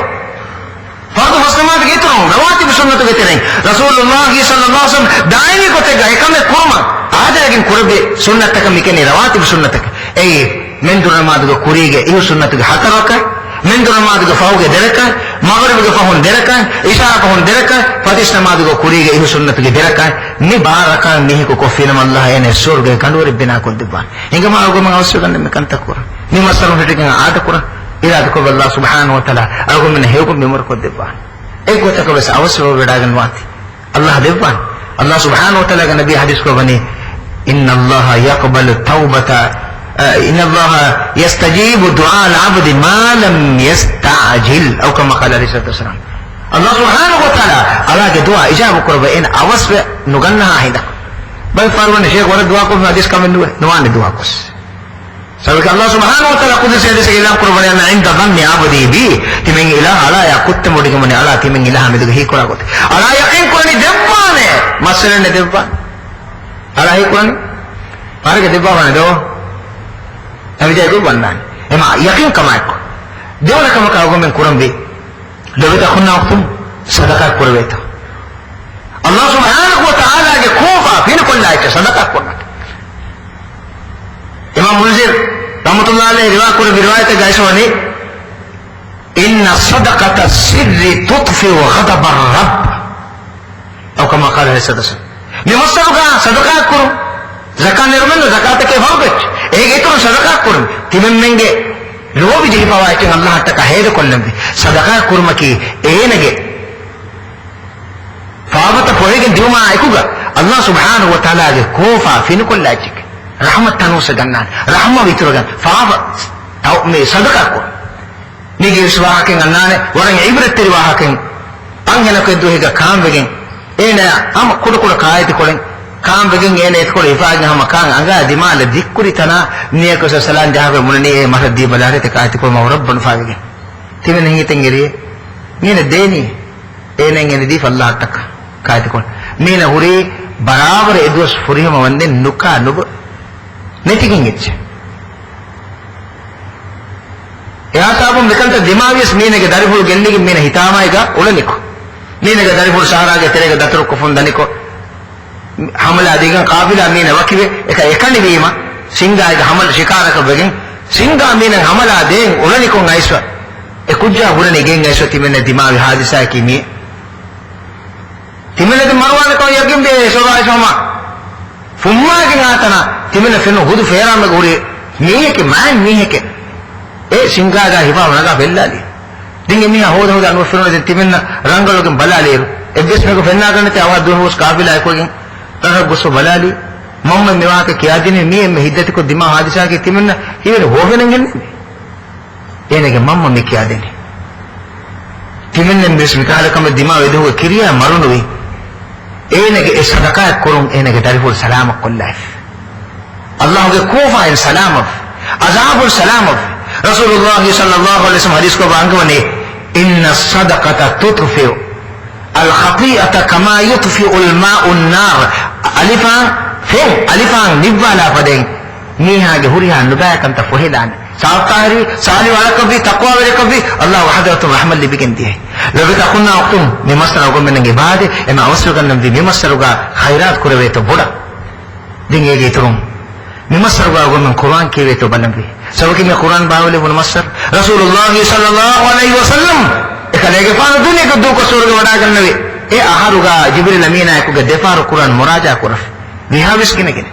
فرض مسلمات كيترون رواتب سنة كيترين رسول الله صلى الله عليه وسلم دائما كتجا كم كرما هذا لكن كربي سنة تك مكاني رواتب سنة تك أي من دون ما تقول كوريجة إيه سنة تك حتى من دون ما تقول فوق دركة مغرب تقول فهون دركة إشاء فهون دركة فتيش ما تقول كوريجة إيه سنة تك دركة نبارك نيه كوفينا من الله يعني سور جه كانوا ربنا كل دبان إنك ما أقول ما أوصل كن مكان تكورا نمسرون هتكين عاد كورا إذا تقول الله سبحانه وتعالى أقول من هيوكم بمر كل دبان إيه قلت لك بس أوصل بداعن واتي الله دبان الله سبحانه وتعالى النبي حديث كوبني إن الله يقبل التوبة إن الله يستجيب دعاء العبد ما لم يستعجل أو كما قال عليه الصلاة والسلام الله سبحانه وتعالى على دعاء إجابة قربة إن أوصف نغنها هيدا بل فارون الشيخ ورد دعاءكم في حديث كامل نوان دعاءكم Sabi Allah subhanahu wa ta'ala kudus hadis ilam qurbani ana inda dhanni abdi bi timen ilah ala yakutte modiga mani ala timen ilah meduga hi kora gote ala yaqin kurani devwane masalane devwa ala hi kurani parage devwa wane do avijay ko bannan ema yaqin kamak devna kamaka agomen kurambe lobita khunna waqtum sadaqa kurbeto Allah subhanahu wa ta'ala ge khofa fin kullaita sadaqa kurna Imam Munzir rahmatullah alayhi riwayat gaiswani inna sadaqata sirri tudfi ghadab ar-rabb atau kama qala Rasulullah mimasaluka sadaqat kuru zakat nirman zakat ke hoget ege to sadaqat kuru timennenge lobi jehi pawaite Allah taka hede kollambi sadaqat kurmaki enege faabata pohegen diuma ikuga Allah subhanahu wa ta'ala ge kofa fin kullachik rahmat tanusa gannan rahma vituragan faaba taw me sadaka ko nige swahaken annane waran ibrat teri wahaken anhena ko duhiga kaambegen ena am kudu kudu kaayati kolen kaambegen ene et ko ifaga hama kan anga dimala dikkuri tana niya ko salan jahabe munani e mahdi balare te kaayati ko ma rabban faage timen hiten geri nene deni ene ngene di fallah takka kaayati ko mina huri barabar edus furihama wande nuka nub netikin gitche ya sabu mikanta dimavis meenege dariful gelligi meena hitamaiga ulaniko meenege dariful sahara ge terege datru kufun daniko hamala adigan qafila meena wakive eka ekani wima singa ga hamal shikara ka begen singa meena hamala den ulaniko ngaiswa ekujja hulani gen ngaiswa timene dimavi hadisa kimi timene de marwane ko yagim de sorai soma fumma ge ngatana timene fenu hudu feerame guri miheke man miheke e singaga hiba wanaga bellali dinge miha hoda hoda anu fenu de timenna rangaloge balali ebbes meko fenna ganne te awa duhus kaafila ekogen tara gusso balali mamma mewake kiyadine mihe me hiddati ko dima hadisa ke timenna hiwele hogenen genne enege mamma me kiyadine timenna mes mikala kam dima wedu kiriya marunuwi enege e sadaqa kurun enege dariful salama kullaf Allah ke kufa in salama azabul salama Rasulullah sallallahu alaihi wasallam hadis ko bangwane inna sadaqata tutfi'u al khati'ata kama yutfi'u al ma'u an-nar alifan nibala paden niha ge huriha nubaya kan ta fuhidan saaqari sali wala kabi taqwa wala kabi Allah wahdahu rahman li bikin diye labi takunna waqtum me masra ko menenge baade ema awasru kan namdi me masruga khairat kurave to boda dinge ge turun me masruga ko men Quran ke to balambi sabaki me Quran baawle bun masr Rasulullah sallallahu alaihi wasallam ekalege faanu dunya ko do ko surga wada gannawe e aharuga Jibril amina ko ge defaru Quran muraja kuraf bihavis kinege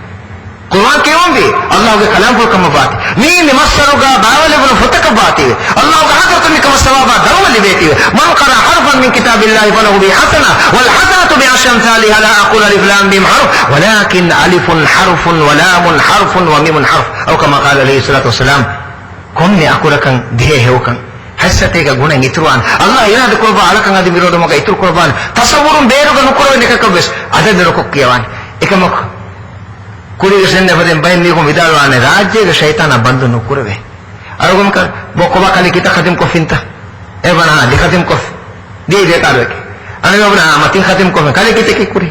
Quran ke wambi Allah ke kalam ko kam baati ni masruga baawle bun futaka baati Allah ka hadat ni kam sawaba dawli beti man qara harfan min kitabillahi falahu bi hasana wal hasanatu bi ashri amsalha la aqulu alif lam mim harf walakin alifun harfun wa lamun harfun wa mimun harf aw kama qala alayhi salatu wassalam komne akurakan dihe hewkan hassatega guna ngitruan Allah irada ko ba alakan adi viroda maka itur qurban tasawurun beeruga nukuro nekakabes adadero ko kiyawan ekamak kuri senne faden bayin ni ko vidalwane rajye shaytana bandu nukurve arugum ka bokoba kali kita khatim ko finta e bana di khatim ko di de tarwe ane bana matin khatim ko kali kita ki kuri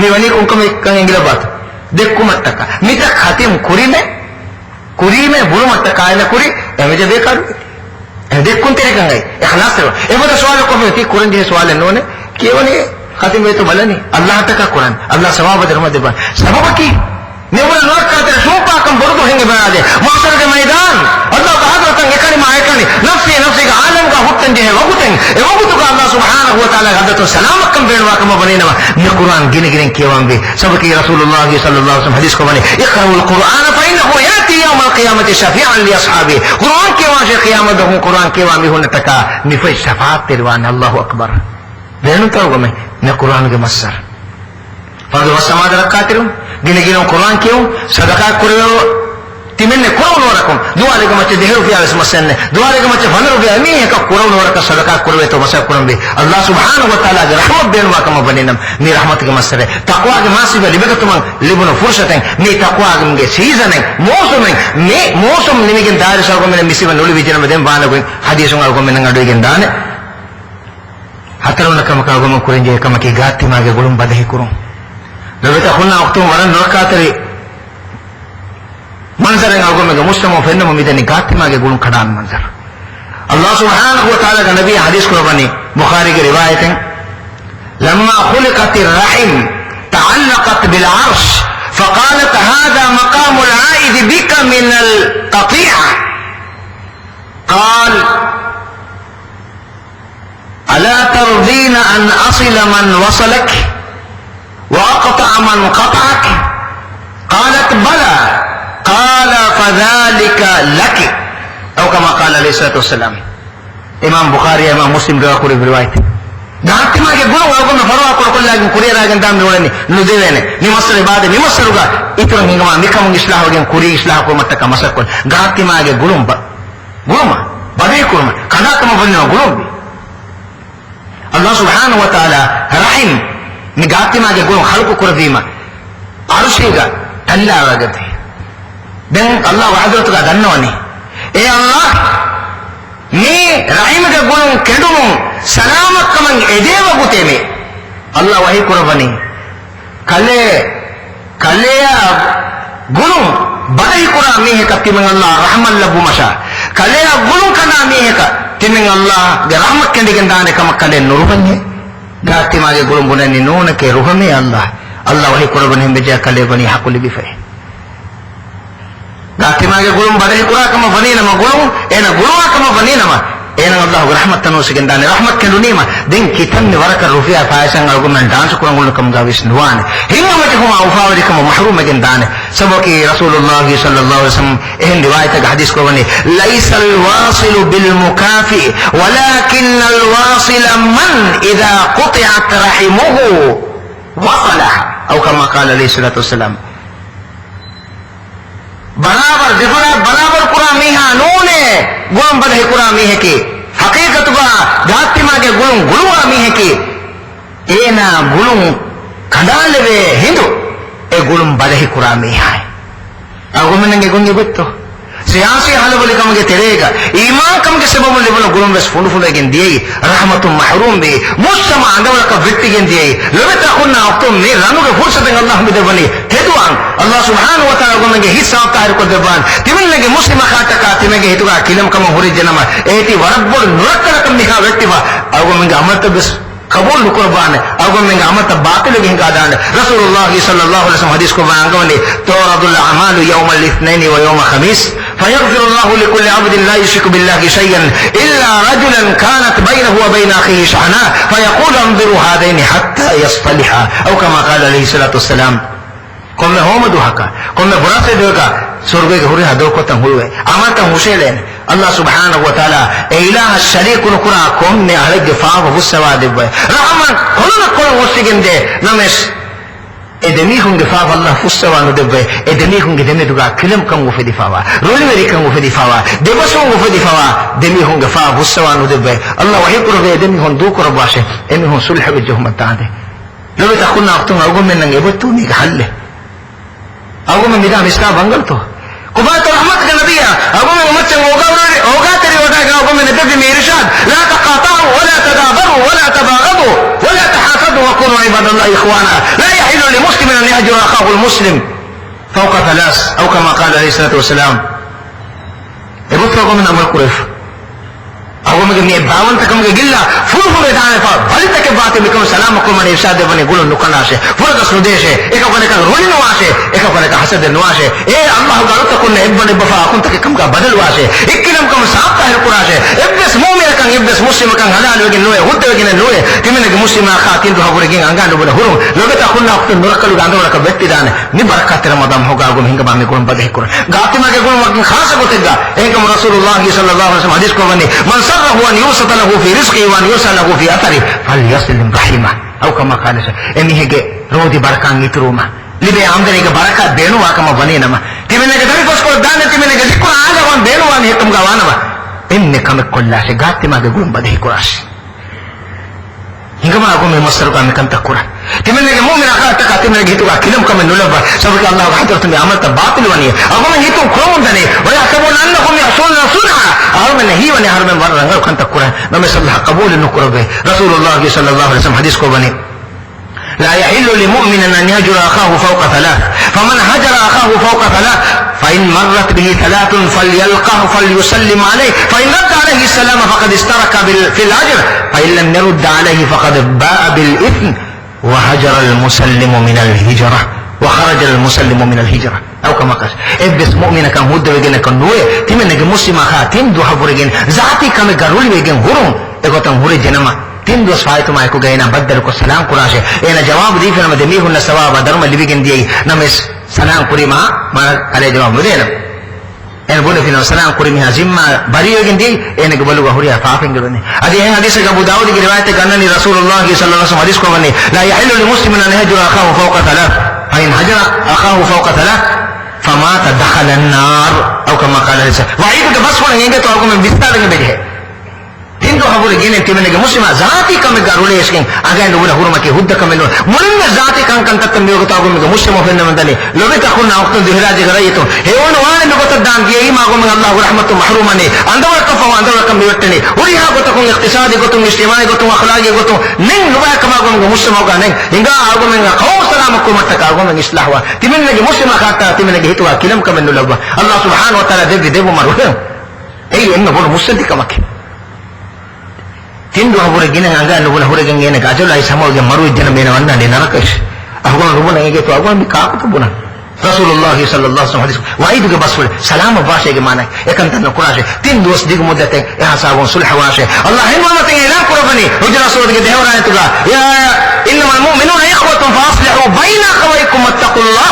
ni wani ko kam kan ingila bat dekku mattaka mita khatim kuri me bulu mattaka ina kuri eme je bekar dekkun tere kan gai ikhlas ro e bada sawal ko ti kuran je sawal no ne kewani khatim to balani Allah taka Quran Allah sawab dharma deba sabaki nebula noor kartere sumpa kam borudu henge banade mahshar ke maidan Allah ka hadrat kan ekani ma ekani nafsi ka alam ka huktan je waguten e wagutu ka Allah subhanahu wa ta'ala hadatu salam kam benwa kam banina ne Quran gine kewambe sabaki Rasulullah sallallahu alaihi wasallam hadis ko bani iqra'ul Qur'ana fa innahu yati yawm al-qiyamati shafi'an li ashabi Quran kewa she qiyamah do Quran kewa mi hunna taka mi fa shafaat terwan Allahu akbar denu taw game ne Quran ge masar fardu samad rakatiru gine Quran keu sadaqa kureo timenne kurun warakum duwalige macce deheru fiya masenne duwalige macce fanaru fiya mi ka kurun waraka sadaka kurwe to masa kurumbi Allah subhanahu wa ta'ala ge rahmat benwa kama baninam mi rahmat ge masare taqwa ge masiba libekatuman libuno fursaten mi taqwa ge season me mosum nimigen dari sago men misiba nuli vijana den bana go hadisun algo men ngadu gen dane hataruna kama ka go men kurenje kama ki gatti mage gulum badahi kurun lobeta khunna waqtu waran rakatari منظر algo men muslimo fenno midani gatti mage gulum khadan manzar Allah subhanahu wa ta'ala ka nabi hadis ko bani bukhari ki riwayat hai lamma khuliqat ar-rahim ta'allaqat bil 'arsh فقالت هذا مقام العائد بك من القطيعة قال ألا ترضين أن أصل من وصلك وأقطع من قطعك قالت بلى قال فذلك لك أو كما قال عليه الصلاة والسلام إمام بخاري إمام مسلم رواه برواية gatti mage gulu algo me farwa ko kollagin kurira gan dam woni no devene ni masre baade ni masruga itro ngama mikam islah gen kuri islah ko matta kamasakol gatti mage gulumba guluma bade kurma kada kama banna gulumbi Allah subhanahu wa ta'ala rahim ni gatti mage gulum khalqu kurbima arshiga alla wagati den Allah wa hadratuga dannawani e Allah ni rahim ge gulum kedum salamat kaman edewa guteme Allah wahi kurabani kaleya gulum badahi kura mihe ka timeng Allah rahman labu masha kaleya gulum kana mihe ka timeng Allah ge rahmat kendi gendane kama kale nurubanye gati mage gulum bunani nona ke ruhame Allah wahi kurabani beja kale bani hakuli bife gati mage gulum badahi kura kama bani nama gulum ena gulum kama bani nama ena Allah rahmat tanu sigandane rahmat kelunima den kitan waraka rufiya faisan algo man dance kurang ul kam gavis nuan hinga mate huma ufawri kam mahrum gendane sabaki rasulullah sallallahu alaihi wasallam ehn riwayat ka hadis ko bani laysa alwasil bil mukafi walakin alwasil man idha quti'at rahimuhu wasalaha atau kama qala alaihi salatu wasallam बराबर कुरामी है नूने गुलम बदहे कुरामी है कि हकीकत बा गाती मागे गुलम गुलुआमी है कि एना गुलम खड़ा लेवे हिंदू ए गुलम बदहे कुरामी है अगो में गुंगे बत्तो सियासी हाल बोले कम के तेरेगा ईमान कम के सबब बोले बोलो गुलम बस फुल फुल गेन दिए रहमतु महरूम बे मुस्तमा अंदर का व्यक्ति गेन दिए लबता खुना अक्तो में रानो के फुर्सत अल्लाह में दे बनी तेदुआन अल्लाह सुब्हानहु व तआला गुलम के हिस्सा तार को देबान तिमिन लगे मुस्लिम खाता का तिमे के हितुगा किलम कम होरे जन्म एती वरबुल नुरकर कम निहा व्यक्ति बा अगो में अमत बस कबूल कुर्बान अगो में अमत बातिल के गादान रसूलुल्लाह सल्लल्लाहु अलैहि वसल्लम हदीस को मांगोने तौरादुल अमाल यौम अल-इत्नैन व यौम खमीस فيغفر الله لكل عبد لا يشرك بالله شيئا الا رجلا كانت بينه وبين اخيه شحناء فيقول انظروا هذين حتى يصطلحا او كما قال عليه الصلاه والسلام komme homadu haka komme burase doka surge ke huri hado ko tan huwe amata huselen Allah subhanahu wa ta'ala e ilaha sharikun qura komme alage faawa huswa debbe rahman holna ko wosigende names edemi hunge faawa Allah huswa no debbe edemi hunge deme duga kilam kan wo fedi faawa roli meri kan wo fedi faawa debaso wo fedi faawa demi hunge faawa huswa no debbe Allah wahi kurbe edemi hon du ko bashe emi hon sulh be johmat taade lobe takuna waqtu ngogum men nge botu ni halle अगो में मिदा मिस्का बंगल तो कुबा तो रहमत का नबी है अगो में उम्मत से होगा तेरी होगा अगो में नबी में इरशाद ला तकाताउ वला तदाबरू वला तबागदू वला तहासदू वकुनू इबादल्लाह इखवाना ला यहिल्लु लिमुस्लिmin an yahjura akhahu almuslim fawqa thalas aw kama qala alayhi salatu wassalam ebut अगो में अमल कुरफ अगो में ने बावन तक में गिल्ला फुल फुल दाने पर भली तक बात में कम सलाम को मन इरशाद बने गुलो नुकना से फुल का स्वदेश है एक बने का रोनी नवासे एक बने का हसद नवासे ए अल्लाह गालो तक ने एक बने बफा कुन तक कम का बदल वासे एक किलम कम साफ ताहिर कुरासे इब्स मोमिन का इब्स मुस्लिम का हलाल वगे नोए हुद वगे नोए तिमने के मुस्लिम का किन तो हबुरे गिंग अंगा नो हुरु लोगे ता खुन्ना वक्त नुरकल गांदो का व्यक्ति दाने नि बरकत रमदान होगा गो हिंग बामे गुण बदे कुर गातिमा के गुण वक्त खास होतेगा एक रसूलुल्लाह सल्लल्लाहु अलैहि वसल्लम हदीस को बने मन सरहु अन युसत lahu fi rizqi wa yusal lahu fi athari falyaslim rahima aw kama qala emi hege rodi barakan itruma libe amdani ke baraka denu akama bane nama timinage dari kos ko dane timinage dikko aga wan belu wan hetum gawana ba enne kame kollase gatti mage gulum badhi kuras hingama ko me masar ka me kanta kura timinage mu'mina ka ta timinage hitu ka kilam kame nulaba sabki allah hadratu me amal ta batil wani ago me hitu khom dane wa yahsabuna annahum yahsununa sunha aw me nahi wani har me war rangal kanta kura name sallah qabul nukurabe rasulullah sallallahu alaihi wasallam hadis ko bani لا يحل لمؤمن أن يهجر أخاه فوق ثلاث فمن هجر أخاه فوق ثلاث فإن مرت به ثلاث فليلقه فليسلم عليه فإن رد عليه السلام فقد اشترك في الأجر فإن لم يرد عليه فقد باء بالإثم وهجر المسلم من الهجرة وخرج المسلم من الهجرة أو كما قال إبس مؤمن كان هود وجن كان نوى تمن مسلم خاتم دو حبرجن ذاتي كم قرول وجن هرم إقطع هور جنما تين دوس فايتو مايكو جاينا بدل كو سلام كراشه انا جواب دي فينا مدميه الناس ثواب درما اللي بيجن دي نمس سلام كوري ما عليه جواب مدينا انا بقول فينا سلام كوري مها زما بريو جن دي انا قبلوا هوريا فافين قبلني ادي هي حديث ابو داود کی روایت کرنی رسول الله صلى الله عليه وسلم حدیث کو بنی لا يحل للمسلم ان يهجر اخاه فوق ثلاث فان هجر اخاه فوق ثلاث فمات دخل النار او كما قال الرسول وعيد بس ونگے تو کو میں بستر میں بیٹھے hindu habure gene timenege muslima zati kame garule esken aga nubuna hurmake hudda kame no mulna zati kan kan tatam yoga tago me muslimo fenna mandani lobe takhuna waqtu dihraje garayto hewon waane me gotta dan diye ma go me allah rahmatu mahrumani andawar kafa andawar kam biwattani uri ha gotta kon iqtisadi gotta ijtimai gotta akhlaqi gotta nin nuba kama go me muslimo ga nin hinga ago me qaw salam ko matta ka go me islahwa timenege muslima khata timenege hitwa kilam kame no labba allah subhanahu wa taala devu maruhe ei enna bol muslimi kamake hindu habure gina anga nubuna huregen ngene gajula ay samoge maru jana mena wanna de narakash ahgon rubuna ege to ahgon mi ka ko buna rasulullah sallallahu alaihi wasallam hadis waidu ge basul salam washe ge mana ekan tan kurashe tin dos dig muddate ya sabon sulh washe allah hin wala tin ila qurbani hujra sura ge dehora tuga ya innamal mu'minuna ikhwatun fa aslihu baina akhawaykum wattaqullah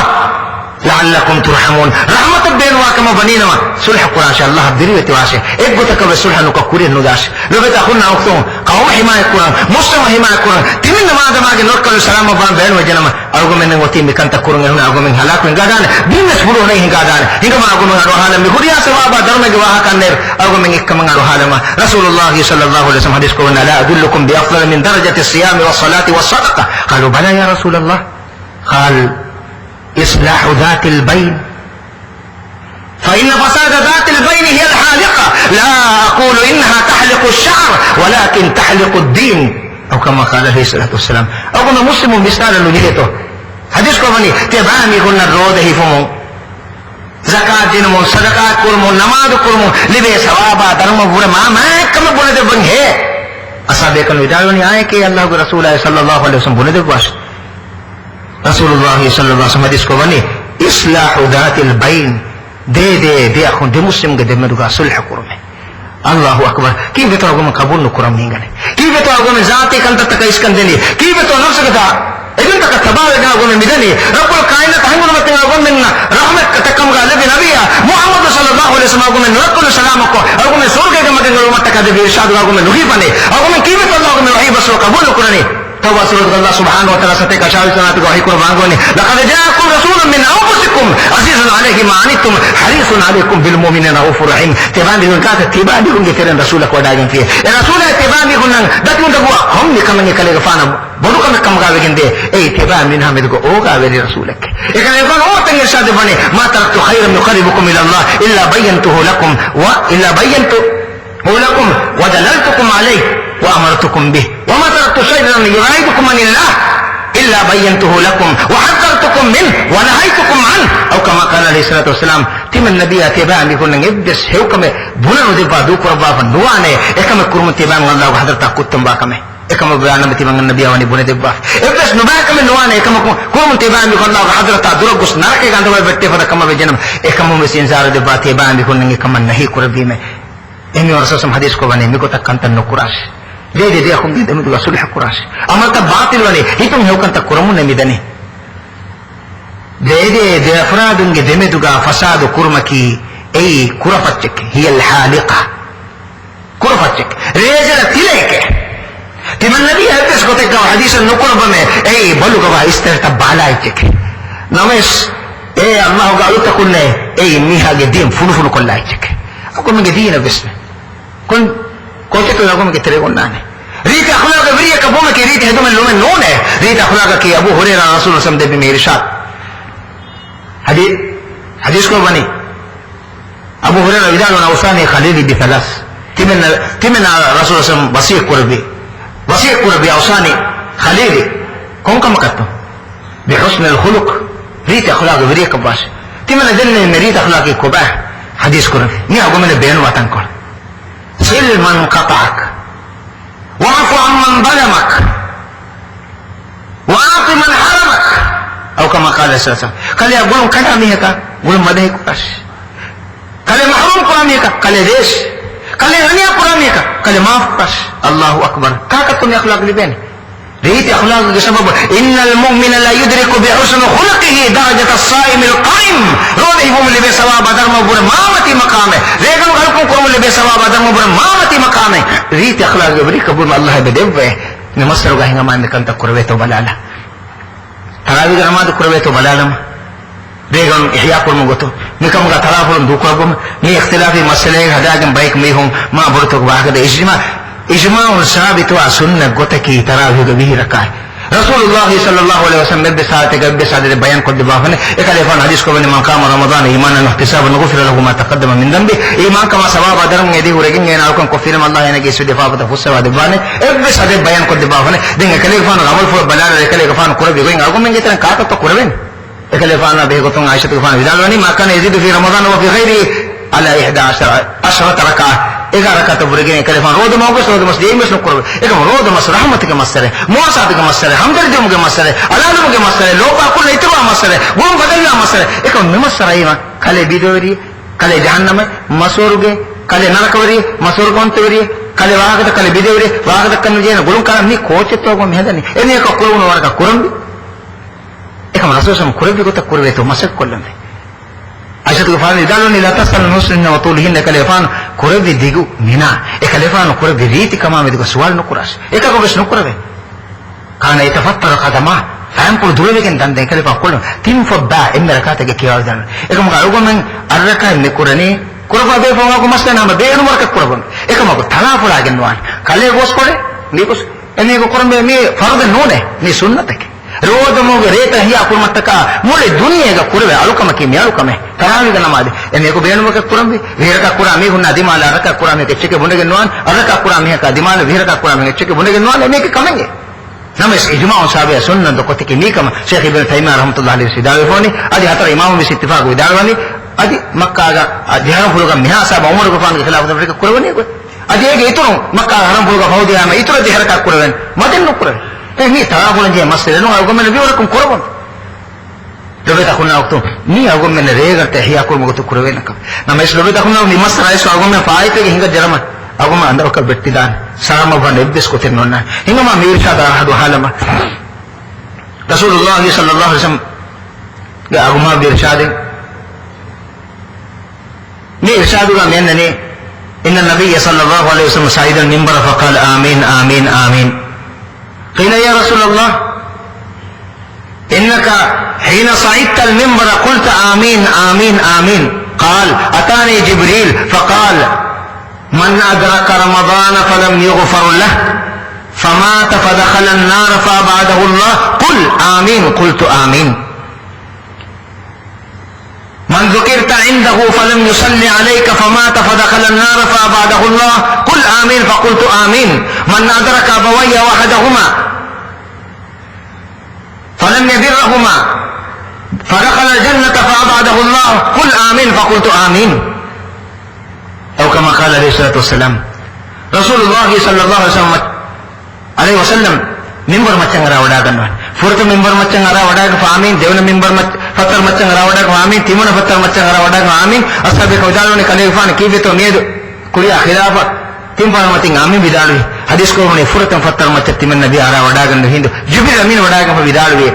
لعلكم ترحمون رحمة بين واكما بنينا صلح قرآن شاء الله بريوة واسه اقبتك بصلح نكاكوري النجاش لو بتأخذنا أختهم قوم حماية قرآن مسلم حماية قرآن تمين ما هذا ما جنور كل سلام وبان بين وجنما أرجو من وتيم بكان تكورن هنا أرجو من هلاك من قادان بين مسبورو هنا قادان هنا ما أرجو من روحنا مخوريا سوابا درم جواها كنير أرجو من كمان روحنا ما رسول الله صلى الله عليه وسلم حديث كنا لا أدلكم بأفضل من درجة الصيام والصلاة والصدقة قالوا بلى يا رسول الله قال إصلاح ذات البين فإن فساد ذات البين هي الحالقة لا أقول إنها تحلق الشعر ولكن تحلق الدين أو كما قال عليه الصلاة والسلام أو كما مسلم مثال نجيته حديث كوني تبامي كنا الروده فمو زكاة دينمو صدقات كرمو نماز كرمو لبي ثوابا درمو بورا ما كما بولا دي بنگ ہے أصحابه كانوا يدعوني آئے کہ اللہ کو رسول صلی اللہ علیہ وسلم بولا دي باش Rasulullah sallallahu alaihi wasallam hadis ko bani islahu dhatil bain de akhun de muslim ge de meduga sulh kurme Allahu akbar ki beto agum kabul nu kuram ningane ki beto agum zati kan taka iskandeni ki beto nafs ga edin taka tabawe ga agum midani rabbul kainat hangun matin agum minna rahmat takam ga nabi nabiya muhammad sallallahu alaihi wasallam agum nakul salam ko agum surga ga matin ga matka de irshad agum nuhi bane agum ki beto Allah agum wahi basu kabul kurani توبة سورة الله سبحانه وتعالى ستك أشاري سناتك وحيكم وعنقوني لقد جاءكم رسول من أنفسكم عزيز عليه ما عنتم حريص عليكم بالمؤمنين رؤوف رحيم تبان بيقول كاتب تبان بيقول كتيرن رسولك وداجن فيه الرسول تبان بيقول نان دكتور دبوا هم نكمل نكلي غفانا بروك نكمل قابلين ده أي تبان منها مدكو أو قابل رسولك إذا يقول أو تنشاد بني ما تركت خيرا يقربكم إلى الله إلا بينته لكم لكم ودللتكم عليه وأمرتكم به وما تركت شيئا يبعدكم عن الله إلا بينته لكم وحذرتكم منه ونهيتكم عنه أو كما قال عليه الصلاة والسلام تم النبي أتباع بيقول لن يبدس هوكم بنا ندبا دوك ربا فنواني إكما كرم تباع الله وحضرتك كتم باكم إكما بيانا بتباع النبي واني بنا دبا إبدس نباكم نواني إكما كرم تباع بيقول الله وحضرتك درقس نارك عندما بتفضل كما بجنم إكما مسينزار دبا تباع بيقول لن إكما نهي كربيمه إني ورسوسم حديث کو بنے میکو تک کنتن نکراش دے اخم دے دمدو صلح کراش اما تا باطل ونی ہیتم ہو کنتا کرمو نمیدنی دے افرادن گے دمدو فساد کرمکی ای کرفتچک هي الحالقة کرفتچک ریزر تلیک تمن نبی حدیث کو تک حدیث نکرب میں ای بلو گوا استر تب بالا چک نمس الله قالوا تكون ميها قديم فلو كل عيشك أقول من قدينا بسم كن كنت تقول من كتير قلنا ريت أخلاق بريء كبومك ريت هدوم اللومن نونه ريت أخلاقك يا أبو هريرة رسول الله سمد بميرشاد حديث كو بني أبو هريرة بدال ونوصاني خليلي بثلاث تمن رسول الله سم بصير قربي أوصاني خليلي كم كتو بحسن الخلق ريت أخلاق بريء كباش تمن دلنا إن ريت أخلاقي كباه حديث قربي ني أقول من بيان واتنكر سل من قطعك واعف عمن ظلمك واعط من حرمك او كما قال صلى الله عليه وسلم قال يا قولوا كلامك قولوا مدهك باش قال محروم قرامك قال ليش قال غني قرامك قال معاف باش الله اكبر كاكتم اخلاق لبين ريت اخلاق سبب ان المؤمن لا يدرك بحسن خلقه درجه الصائم القائم روحهم اللي بسوا بدر مبر مامتي مقامه لكن غلكم قوم اللي بسوا بدر مبر مامتي مقامه ريت اخلاق بريك قبول الله بدبه نمسر غاهنga man kanta kurbe to balala tarawi gramad kurbe to balala begon ihya kur mugoto nikam ga tarafun dukagum ni ikhtilafi masale hadagam baik mehum ma burto baga de ijma ul sabit wa sunna gotaki tarawi ga bihi rakay rasulullah sallallahu alaihi wasallam be saate gabbe saade bayan ko de bafane e kale fan hadis ko bani man qama ramadan imanan ihtisaban ghufira lahu ma taqaddama min dhanbi iman kama sababa daram ngedi huregen ngena alkon ko film allah ene ge sude faafata fussa de bane e be saade bayan ko de bafane denga kale fan amal fo balala e kale fan ko be goin alko men getan ka to kurben e kale fan be go ton aisha to fan vidalani ma kana yazidu fi ramadan wa fi ghairi ala 11 rak'ah إذا ركعت برجين كلفان رود ما بس رود مسجد مش نقول إذا رود مس رحمتك مسره مواساتك مسره همدردك مسره علالك مسره لو باكل يتبع مسره قوم بدلنا مسره إذا نمسره إيما كله بيدوري كله جهنم مسورجه كله نركوري مسور كونتوري كله واحد كله بيدوري واحد كله جينا قولون كلام ني كوچ توغو مهدني إني كقولون ورك كورم إذا رسول سام كورم بيكو تكورم تو مسك كلهم عائشة كفان دالوني لا تسأل المسلمين وطولهن كلفان كوربي ديغو منا كلفان كوربي ريتي كما مديكو سوال نقراش كو بس نقربه كان يتفطر قدمه فهم كل دولة كن دان كلفان كلهم تيم فدا إن ركعتك كيار دان ما قالوا من الركعة نقرني كوربا بيفهم أكو مسنا ما بينو مركب كوربان ما قلت ثنا فلا جنوان كله بوس كره نيكوس إني كوربا مي فرض نونه ني سنتك روز موگ ریتا ہی اپر متکا مولے دنیا کا قربے علوکم کی میالوکم ہے تراوی کا نماز انے کو بیان کا قرآن بھی ویر کا قرآن میں ہن ندی مال رکا قرآن میں چکے بنے کے نوان رکا قرآن میں کا دیمال ویر کا قرآن میں چکے بنے کے نوان انے کے کمنگے نمس اجماع صاحب سنن تو کتے کی نیکم شیخ ابن تیمیہ رحمۃ اللہ علیہ سے دعوی فونی اج ہتر امام میں اتفاق ہوئی دعوانی اج مکہ کا دیہر فلو کا میاں صاحب عمر غفان کے خلاف کا قرآن نہیں کوئی اج ایک اترو مکہ حرم فلو کا فوجی میں اترو دیہر کا قرآن مدن نو قرآن ni tarafun je masjid no algo men biwala kun korban lobe ta kunna okto ni algo men rega te hiya ko mo to kurwe nakam na mes lobe ta kunna ni masra iso algo men faite ge hinga jarama algo men andar ka betti dan sama ban ebbes ko ten nonna hinga ma mir sha da hadu halama rasulullah sallallahu alaihi wasallam ya algo ma bir shade ni irshadu ga men ne inna nabiyya sallallahu alaihi wasallam sa'ida al-minbar fa qala amin amin amin قيل يا رسول الله إنك حين صعدت المنبر قلت آمين آمين آمين قال أتاني جبريل فقال من أدرك رمضان فلم يغفر له فمات فدخل النار فأبعده الله قل آمين قلت آمين من ذكرت عنده فلم يصلي عليك فمات فدخل النار فأبعده الله قل آمين فقلت آمين من أدرك أبوي وحدهما فلم يبرهما فدخل الجنة فأبعده الله قل آمين فقلت آمين أو كما قال عليه الصلاة والسلام رسول الله صلى الله عليه وسلم منبر مچنگ را وڈاگن فرت منبر مچنگ را وڈاگ فامین دیون منبر فتر مچنگ را وڈاگ فامین تیمون فتر مچنگ را وڈاگ فامین اصحاب کوجالون کلیفان کیویتو نید کلیا خلاف تیم پارمتنگ آمین بدالوی حدیث کو نے فرت فتر مچ تیمن نبی ارا وڈاگن ہند جبريل امین وڈاگن بدالوی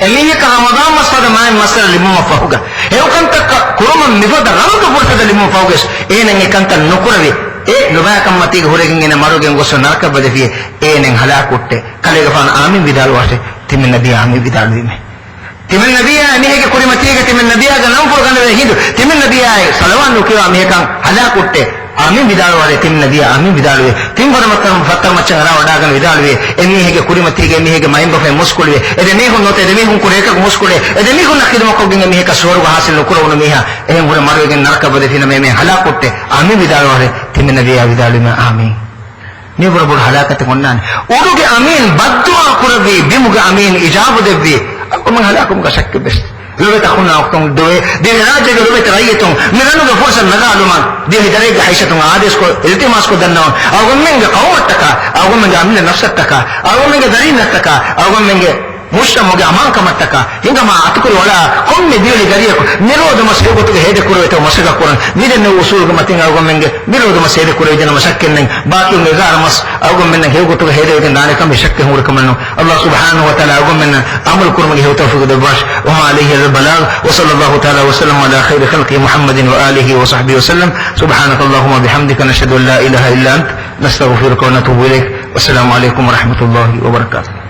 الیہ کا رمضان مسد ما مسل لمو فوگا اے کنت کرم مفد رمضان فرت لمو فوگس اے ننگ کنت نکروی e lubaya kammati horegen ene marogen gosso narka badafiye enen hala kutte kale gafan amin bidal wate timin nabi amin bidal wime timin nabiya mihege kurimatiga timin nabiya ga nampur ganwe hindu timin nabiya salawanu kiwa mihekan halakutte amin bidalwale timin nabiya amin bidalwe tim baramatam fatam machara wadagan bidalwe emihege kurimatiga emihege maimba fe muskulwe ede mihun note ede mihun kureka muskulwe ede mihun nakidmo ko ginga miheka swarga hasil nukuro miha em gure marwegen narka bade fina meme halakutte amin bidalwale timin nabiya bidalwe amin ni bor halakate konnan uruge amin badwa kurabi bimuge amin ijabu devvi akum halakum ka shakk bes lobe takhuna waqtong doe de raje ge lobe tarayetong miranu ge fursan naga aluman de hidare ge haishatong ades ko iltimas ko danna agum menge qawmataka agum menge amin nafsataka agum menge darinataka agum menge mushtamoge amanka mattaka hinga ma atukuri wala komme dioli gariyako niroda mas hegotuge hede kurwete masaga kuran midenne usul ge matinga agum menge niroda mas hede kurwe jana masakken nang baki nge gar mas agum menne hegotuge hede ge dane kam shakke hur kamanno Allah subhanahu wa ta'ala agum menne amal kurmage hew tawfiq de bash wa ma alayhi al-balagh wa sallallahu ta'ala wa sallam ala khayri khalqi muhammadin wa alihi wa sahbihi wa sallam subhanakallahumma bihamdika nashhadu an la ilaha illa ant nastaghfiruka wa natubu ilayk wassalamu alaykum wa rahmatullahi wa barakatuh.